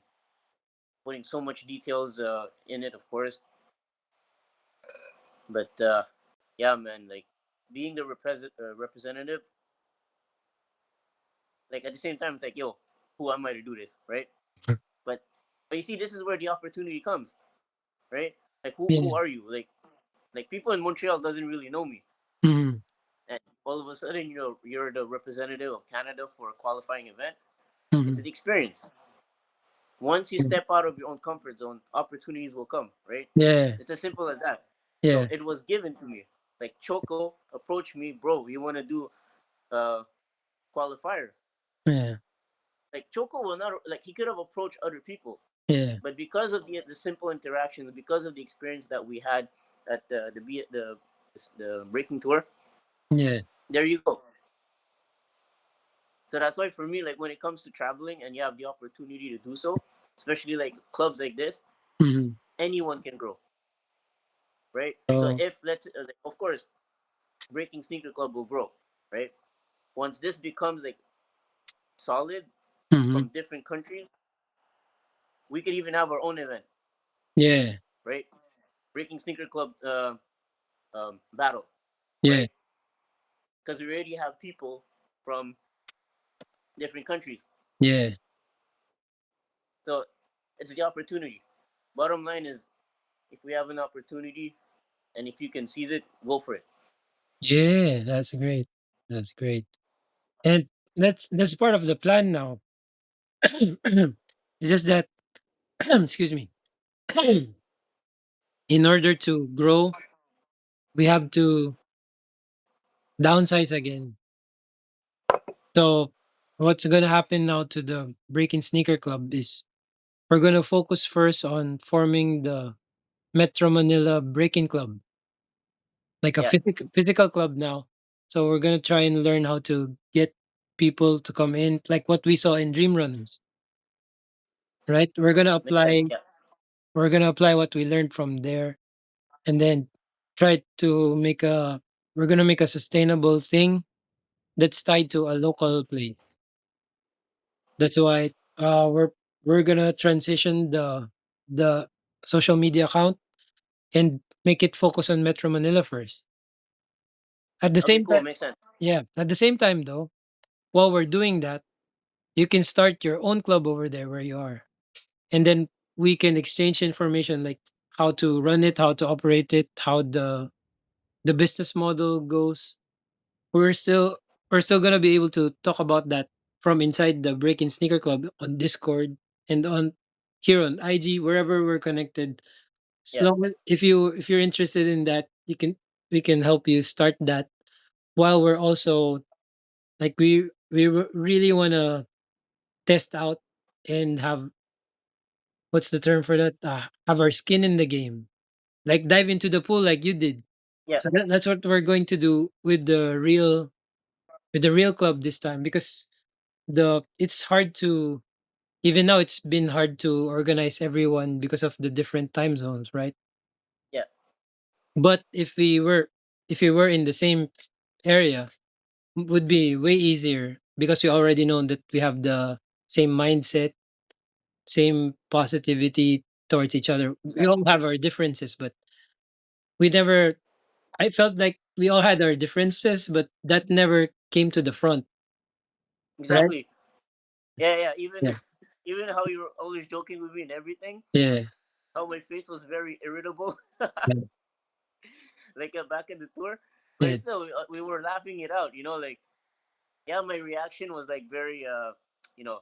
B: Putting so much details in it, of course. But yeah, man, like being the representative, like at the same time, it's like, yo, who am I to do this, right? But but you see, this is where the opportunity comes, right? Like who
A: Yeah.
B: are you? Like people in Montreal doesn't really know me,
A: Mhm.
B: and all of a sudden, you're the representative of Canada for a qualifying event. It's
A: Mhm.
B: an experience. Once you
A: Yeah.
B: step out of your own comfort zone, opportunities will come, right?
A: Yeah.
B: It's as simple as that. So
A: Yeah.
B: it was given to me. Like Choco approached me, bro. You want to do a qualifier?
A: Yeah.
B: Like Choco will not like he could have approached other people,
A: Yeah.
B: but because of the simple interactions, because of the experience that we had at the breaking tour,
A: Yeah.
B: there you go. So that's why for me, like when it comes to traveling and you have the opportunity to do so, especially like clubs like this,
A: Mhm.
B: anyone can grow, right? So
A: Oh.
B: if let's like, of course, breaking sneaker club will grow, right? Once this becomes like solid
A: Mhm.
B: from different countries, we could even have our own event,
A: Yeah.
B: right? Breaking sneaker club battle,
A: Yeah.
B: right? Because we already have people from different countries.
A: Yeah.
B: So it's the opportunity. Bottom line is, if we have an opportunity and if you can seize it, go for it.
A: Yeah. That's great. That's great. And that's part of the plan now. It's just that excuse me. In order to grow, we have to downsize again. So what's gonna happen now to the Breaking Sneaker Club is we're gonna focus first on forming the Metro Manila Breaking Club, like a
B: Yeah,
A: physical club now. So we're gonna try and learn how to get people to come in, like what we saw in Dream Runners, right?
B: makes sense. Yeah,
A: We're gonna apply what we learned from there, and then try to make a we're gonna make a sustainable thing that's tied to a local place. That's why we're gonna transition the social media account and make it focus on Metro Manila first. At the
B: okay,
A: same
B: cool,
A: time,
B: makes sense.
A: yeah. At the same time, though, while we're doing that, you can start your own club over there where you are, and then we can exchange information like how to run it, how to operate it, how the business model goes. We're still we're still gonna be able to talk about that from inside the Break In Sneaker Club on Discord and on here on IG wherever we're connected. As
B: Yeah,
A: long as if you're interested in that, you can we can help you start that while we're also like really want to test out and have what's the term for that? Have our skin in the game. Like dive into the pool like you did.
B: Yeah,
A: So that's what we're going to do with the real club this time because the it's hard to even now it's been hard to organize everyone because of the different time zones, right?
B: yeah,
A: But if we were in the same area, would be way easier because we already know that we have the same mindset, same positivity towards each other. We all
B: exactly,
A: have our differences, but we never. I felt like we all had our differences, but that never came to the front, right?
B: exactly. Yeah, yeah. Even
A: Yeah,
B: even how you were always joking with me and everything.
A: yeah,
B: How my face was very irritable,
A: yeah,
B: like back in the tour.
A: yeah,
B: But still, we were laughing it out. You know, like yeah, my reaction was like very you know,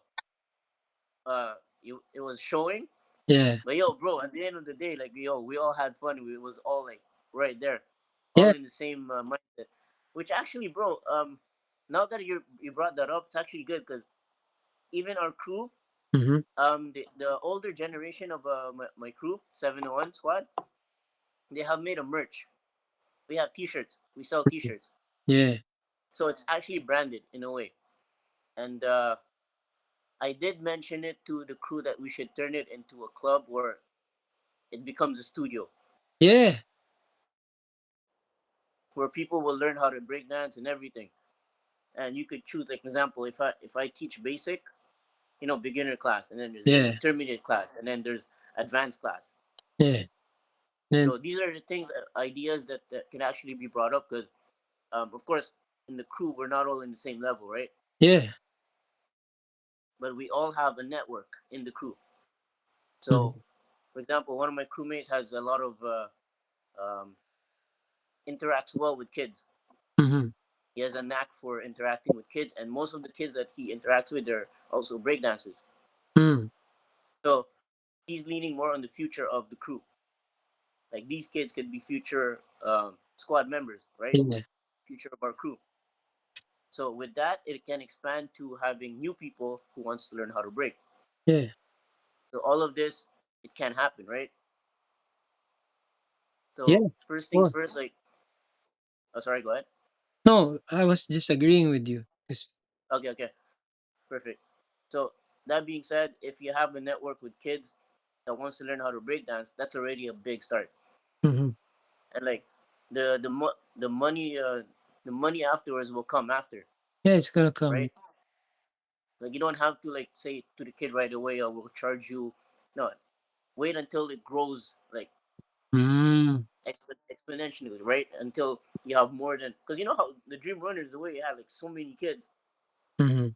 B: it was showing.
A: yeah,
B: But yo, bro, at the end of the day, like yo, we all had fun. We was all like right there, all
A: yeah.
B: in the same mindset. Which actually, bro, now that you brought that up, it's actually good because even our crew,
A: Mm-hmm.
B: the older generation of my crew, 701 squad, they have made a merch. We have T-shirts. We sell T-shirts,
A: Yeah,
B: so it's actually branded in a way. And I did mention it to the crew that we should turn it into a club where it becomes a studio
A: yeah.
B: where people will learn how to break dance and everything. And you could choose, like, for example, if I teach basic, beginner class, and then there's
A: Yeah,
B: intermediate class, and then there's advanced class.
A: yeah, and
B: So these are the things, ideas that can actually be brought up because, of course, in the crew we're not all in the same level, right?
A: yeah,
B: But we all have a network in the crew. So,
A: mhm,
B: for example, one of my crewmates has a lot of um, interacts well with kids.
A: mhm,
B: He has a knack for interacting with kids, and most of the kids that he interacts with are also breakdancers.
A: mm,
B: So he's leaning more on the future of the crew. Like these kids could be future squad members, right?
A: yeah,
B: Future of our crew. So with that, it can expand to having new people who wants to learn how to break.
A: yeah,
B: So all of this, it can happen, right?
A: yeah.
B: So first things
A: Sure.
B: first, like, oh, sorry, go ahead.
A: No, I was just agreeing with you. 'Cause-
B: Okay, okay, perfect. So that being said, if you have a network with kids that wants to learn how to break dance, that's already a big start.
A: mhm.
B: And like the money afterwards will come after,
A: Yeah, it's gonna come.
B: right? Like you don't have to like say to the kid right away, "Oh, we'll charge you." No, wait until it grows like
A: Mm,
B: exponentially, right? Until you have more than because you know how the Dream Runners the way you have like so many kids.
A: mhm.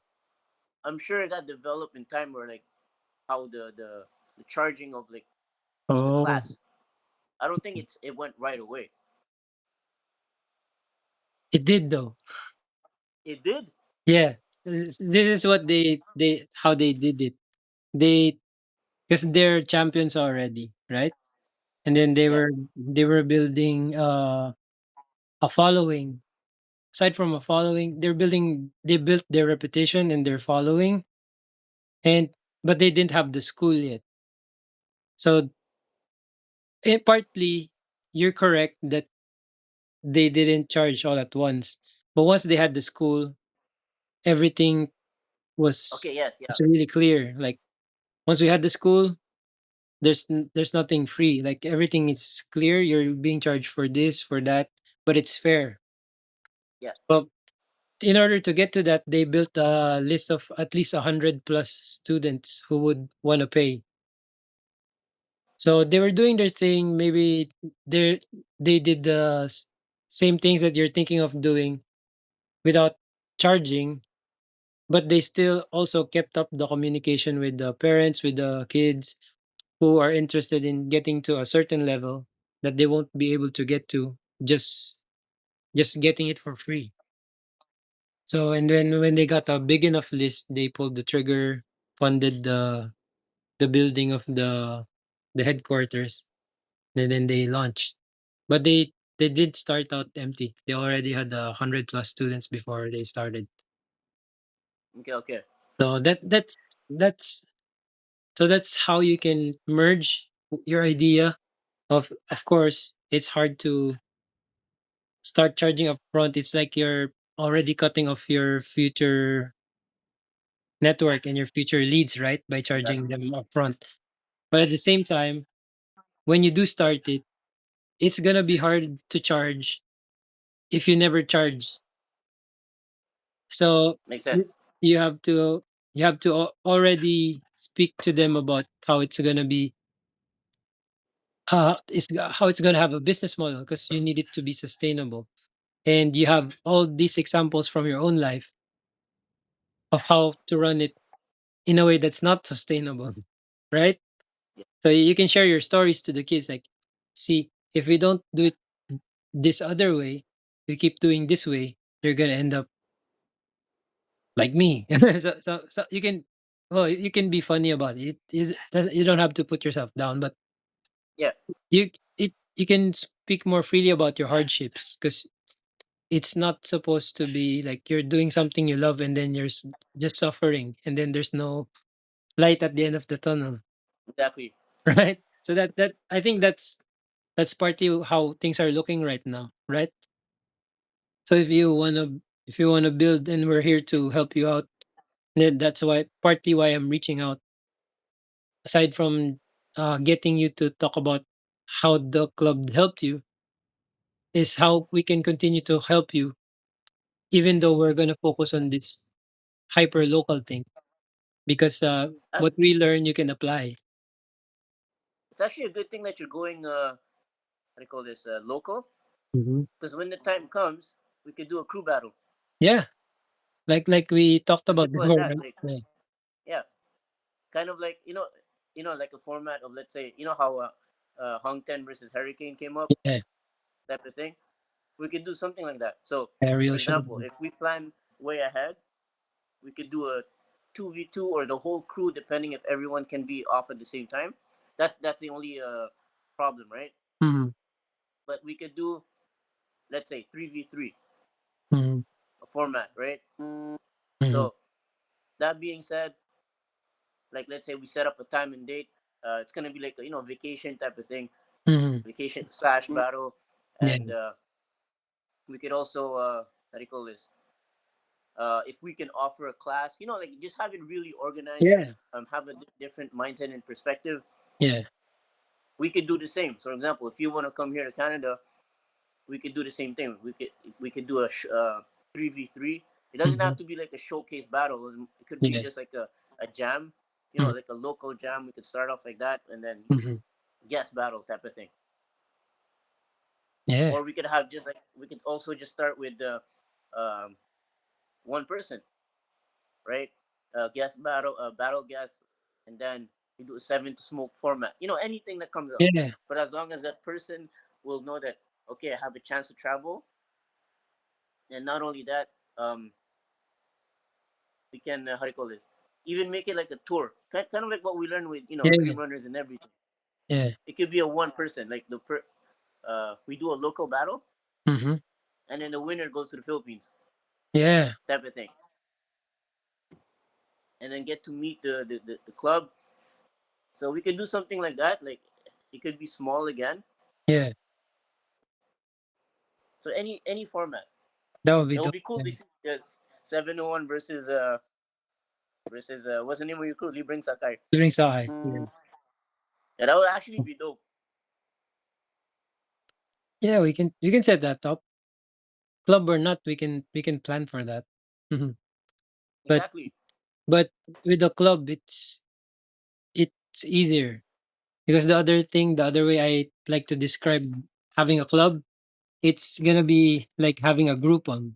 B: I'm sure that developed in time where like how the charging of like the
A: Oh,
B: class. I don't think it went right away.
A: it did though.
B: It did.
A: Yeah, this is what they how they did it. They because they're champions already, right? And then
B: Yeah.
A: they were building a following. Aside from a following, they built their reputation and their following, and but they didn't have the school yet. So partly you're correct that they didn't charge all at once, but once they had the school, everything was
B: Okay. Yes. Yeah.
A: was really clear. Like once we had the school, there's nothing free. Like everything is clear. You're being charged for this, for that, but it's fair.
B: Yeah.
A: But in order to get to that, they built a list of at least 100 plus students who would want to pay. So they were doing their thing. Maybe they did the same things that you're thinking of doing without charging, but they still also kept up the communication with the parents, with the kids who are interested in getting to a certain level that they won't be able to get to just just getting it for free. So and then when they got a big enough list, they pulled the trigger, funded the building of the headquarters, and then they launched. But they did start out empty. They already had 100 plus students before they started.
B: Okay. Okay.
A: So that's So that's how you can merge your idea of course it's hard to start charging up front. It's like you're already cutting off your future network and your future leads, right? By charging
B: Exactly.
A: them up front. But at the same time, when you do start it, it's gonna be hard to charge if you never charge. So
B: Makes
A: you
B: sense.
A: you have to already speak to them about how it's gonna be it's how it's gonna have a business model because you need it to be sustainable. And you have all these examples from your own life of how to run it in a way that's not sustainable, right?
B: Yeah,
A: So you can share your stories to the kids like, see, if we don't do it this other way, we keep doing this way, you're gonna end up like me. So you can, well, you can be funny about it. You don't have to put yourself down, but
B: yeah,
A: you you can speak more freely about your hardships because it's not supposed to be like you're doing something you love and then just suffering and then there's no light at the end of the tunnel,
B: exactly.
A: right? So that I think that's partly how things are looking right now, right? So if you wanna build and we're here to help you out, then that's why partly why I'm reaching out. Aside from getting you to talk about how the club helped you, is how we can continue to help you, even though we're gonna focus on this hyper local thing. Because
B: Uh,
A: what we learn you can apply.
B: it's actually a good thing that you're going. How do you call this? Local.
A: Mhm.
B: Because when the time comes, we could do a crew battle.
A: Yeah, like we talked about
B: Simple as
A: before,
B: that.
A: right?
B: Like,
A: Yeah,
B: yeah, kind of like like a format of, let's say, how Hong Ten versus Hurricane came up,
A: yeah,
B: type of thing. We could do something like that. So,
A: yeah,
B: for
A: real show.
B: example, if we plan way ahead, we could do a 2v2 or the whole crew, depending if everyone can be off at the same time. That's the only problem, right?
A: Mhm,
B: But we could do, let's say, 3v3,
A: mhm,
B: a format, right?
A: mhm,
B: So that being said, like, let's say we set up a time and date. It's gonna be like a vacation type of thing,
A: mhm.
B: vacation slash battle,
A: Yeah,
B: and we could also how do you call this? If we can offer a class, like, just have it really organized,
A: yeah,
B: have a different mindset and perspective.
A: yeah,
B: We could do the same. So, for example, if you want to come here to Canada, we could do the same thing. We could do a 3v3. It doesn't have
A: mhm,
B: to be like a showcase battle. It could be
A: yeah,
B: just like a jam,
A: mhm,
B: like a local jam. We could start off like that, and then
A: mhm.
B: guest battle type of thing.
A: Yeah,
B: Or we could have just like we could also just start with the um, one person, right? Guest battle, battle guest, and then you do a seven to smoke format. Anything that comes up.
A: yeah,
B: But as long as that person will know that, okay, I have a chance to travel, and not only that, we can, how do you call this? Even make it like a tour, kind of like what we learned with
A: yeah,
B: dream runners and everything.
A: yeah,
B: It could be a one person, like we do a local battle,
A: mhm,
B: and then the winner goes to the Philippines,
A: yeah,
B: type of thing, and then get to meet the club. So we could do something like that. Like, it could be small again.
A: yeah.
B: So any format,
A: That would be
B: it will
A: dope.
B: be cool
A: Yeah.
B: to see that 701 versus what's the name of your crew? Libring Sakai.
A: Feeling so high. Yeah.
B: Yeah, that would actually be dope.
A: Yeah, we can set that up. Club or not, we can plan for that. Mhm. But
B: Exactly.
A: but with the club, it's easier because the other way I like to describe having a club, it's gonna be like having a Groupon.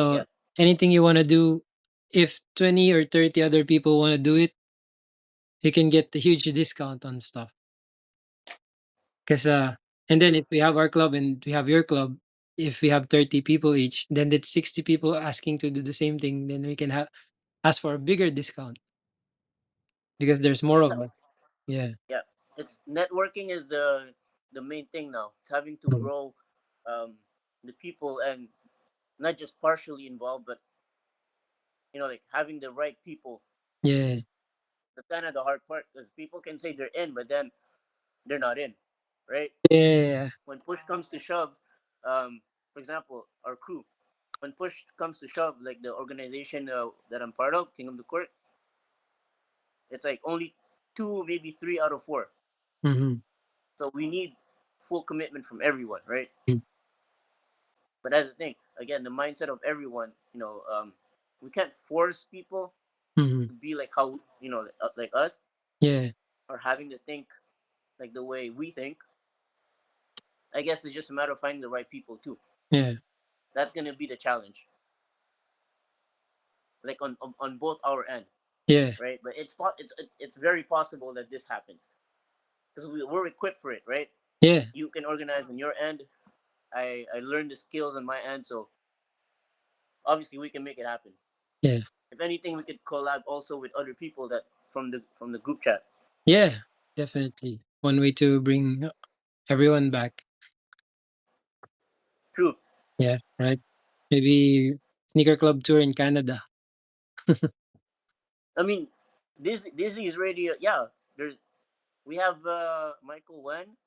B: Yeah.
A: So anything you wanna do, if 20 or 30 other people wanna do it, you can get a huge discount on stuff. Cause and then if we have our club and we have your club, if we have 30 people each, then that's 60 people asking to do the same thing, then we can have ask for a bigger discount because there's more
B: That's
A: of
B: how,
A: us. Yeah.
B: yeah. It's networking is the main thing now. It's having to
A: Mhm.
B: grow the people, and not just partially involved, but like having the right people.
A: Yeah.
B: That's kind of the hard part because people can say they're in, but then they're not in, right?
A: Yeah.
B: When push comes to shove, for example, our crew, when push comes to shove, like the organization that I'm part of, Kingdom of the Court, it's like only two, maybe three out of four.
A: Mhm.
B: So we need full commitment from everyone, right?
A: Mm.
B: But that's the thing. Again, the mindset of everyone, we can't force people
A: Mhm.
B: to be like how like us,
A: Yeah.
B: or having to think like the way we think. I guess it's just a matter of finding the right people too.
A: Yeah.
B: That's gonna be the challenge, like on both our end,
A: Yeah.
B: right? But it's very possible that this happens because we're equipped for it, right?
A: Yeah.
B: You can organize on your end. I learned the skills on my end, so obviously we can make it happen.
A: Yeah.
B: If anything, we could collab also with other people that from the group chat.
A: Yeah. Definitely. One way to bring everyone back.
B: True.
A: Yeah. Right. Maybe sneaker club tour in Canada.
B: I mean, this is radio. Yeah, there's we have Michael Wen,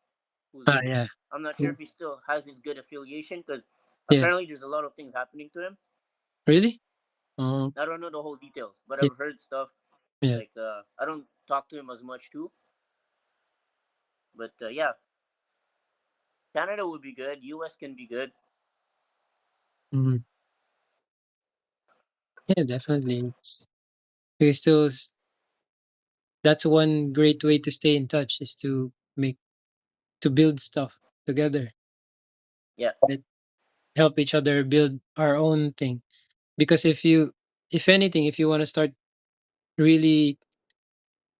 B: who's
A: Yeah.
B: I'm not sure
A: Mm.
B: if he still has his good affiliation because
A: Yeah.
B: apparently there's a lot of things happening to him.
A: Really? Oh.
B: I don't know the whole details, but
A: Yeah.
B: I've heard stuff
A: Yeah.
B: like I don't talk to him as much too, but yeah, Canada would be good. US can be good.
A: Mhm. Yeah. Definitely. We still. That's one great way to stay in touch is to build stuff together.
B: Yeah,
A: Right? Help each other build our own thing. Because if anything, if you want to start really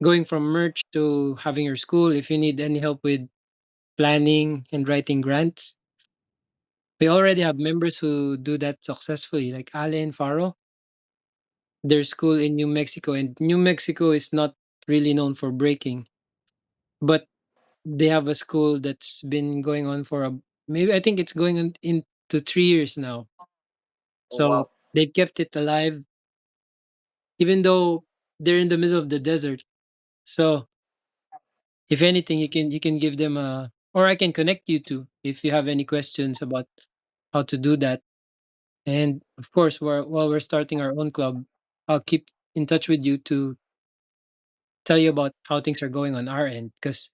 A: going from merch to having your school, if you need any help with planning and writing grants, we already have members who do that successfully, like Ale and Faro. Their school in New Mexico, and New Mexico is not really known for breaking, but they have a school that's been going on for maybe I think it's going on into 3 years now.
B: oh
A: So
B: wow,
A: they kept it alive, even though they're in the middle of the desert. So if anything, you can give them a, or I can connect you to if you have any questions about how to do that. And of course, while we're starting our own club, I'll keep in touch with you to tell you about how things are going on our end. Because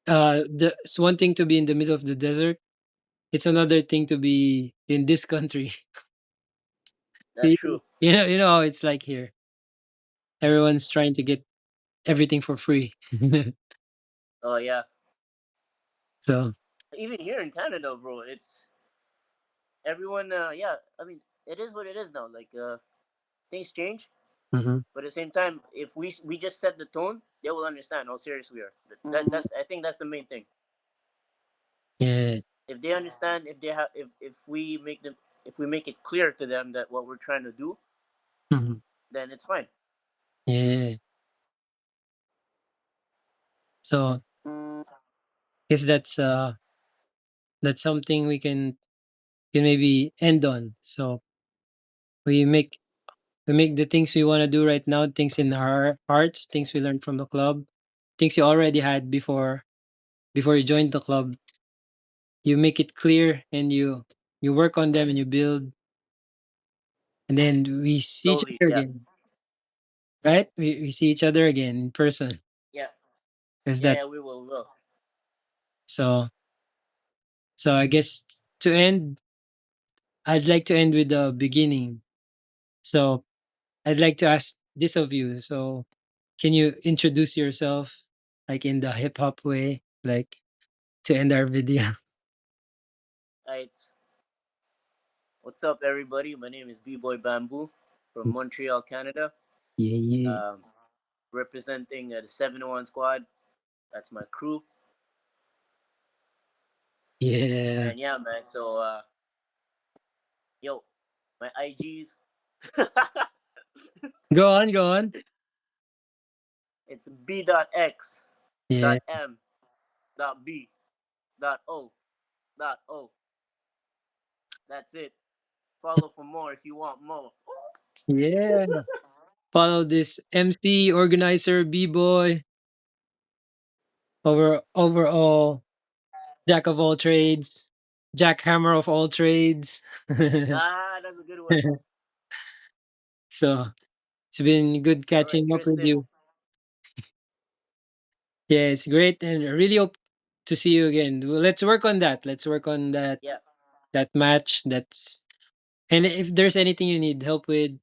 A: it's one thing to be in the middle of the desert. It's another thing to be in this country.
B: that's
A: you
B: true.
A: you know how it's like here. Everyone's trying to get everything for free.
B: Oh yeah,
A: So
B: even here in Canada, bro, it's everyone. Yeah, I mean, it is what it is now. Like things change,
A: mhm.
B: but at the same time, if we just set the tone, they will understand how serious we are. That's I think that's the main thing.
A: Yeah.
B: If they understand, if they have, if we make them, if we make it clear to them that what we're trying to do,
A: Mhm.
B: then it's fine.
A: Yeah. So guess that's something we can maybe end on. So we make we make the things we want to do right now, things in our hearts, things we learned from the club, things you already had before you joined the club. You make it clear and you work on them and you build, and then we see each
B: Slowly,
A: other
B: yeah,
A: again, right? We see each other again in person.
B: yeah,
A: Is
B: yeah,
A: that
B: yeah. We will, we will.
A: so? So I guess to end, I'd like to end with the beginning. So I'd like to ask this of you. So can you introduce yourself like in the hip hop way, like to end our video?
B: Alright, what's up, everybody? My name is B Boy Bamboo from Montreal, Canada.
A: Yeah, yeah,
B: Um, representing the 701 squad. That's my crew.
A: yeah.
B: And yeah, man. So, yo, my IGs.
A: Go on, go on.
B: It's B.X.
A: Yeah,
B: Dot M. Dot B. Dot O. Dot O. That's it. Follow for more if you want more.
A: yeah. follow this MC, organizer, b-boy, overall jack of all trades, jackhammer of all trades.
B: Ah, that's a good one.
A: So it's been good
B: All right,
A: catching up with
B: Tristan.
A: you. Yeah, it's great, and I really hope to see you again. Well, let's work on that. Let's work on
B: Yeah,
A: that match. That's and if there's anything you need help with,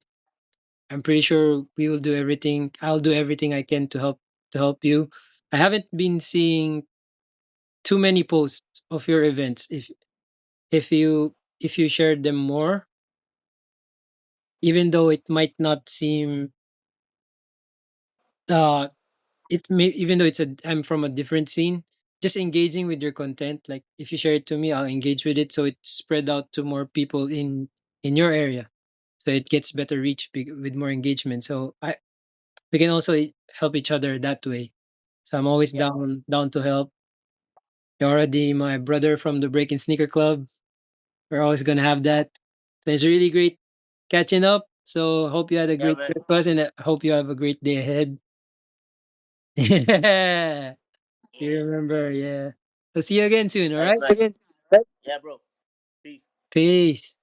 A: I'm pretty sure we will do everything. I'll do everything I can to help you. I haven't been seeing too many posts of your events. If you share them more, even though it might not seem uh it may even though I'm from a different scene, just engaging with your content. Like if you share it to me, I'll engage with it so it's spread out to more people in your area. So it gets better reach with more engagement. So I we can also help each other that way. So I'm always
B: yeah,
A: down to help. You're already my brother from the Breakin Sneaker Club. We're always gonna have that. So it's really great catching up. So hope you had a
B: yeah,
A: great
B: man.
A: Christmas and I hope you have a great day ahead. Yeah. You remember, yeah. I'll see you again soon, all
B: That's
A: right?
B: right. Yeah, bro. Peace.
A: Peace.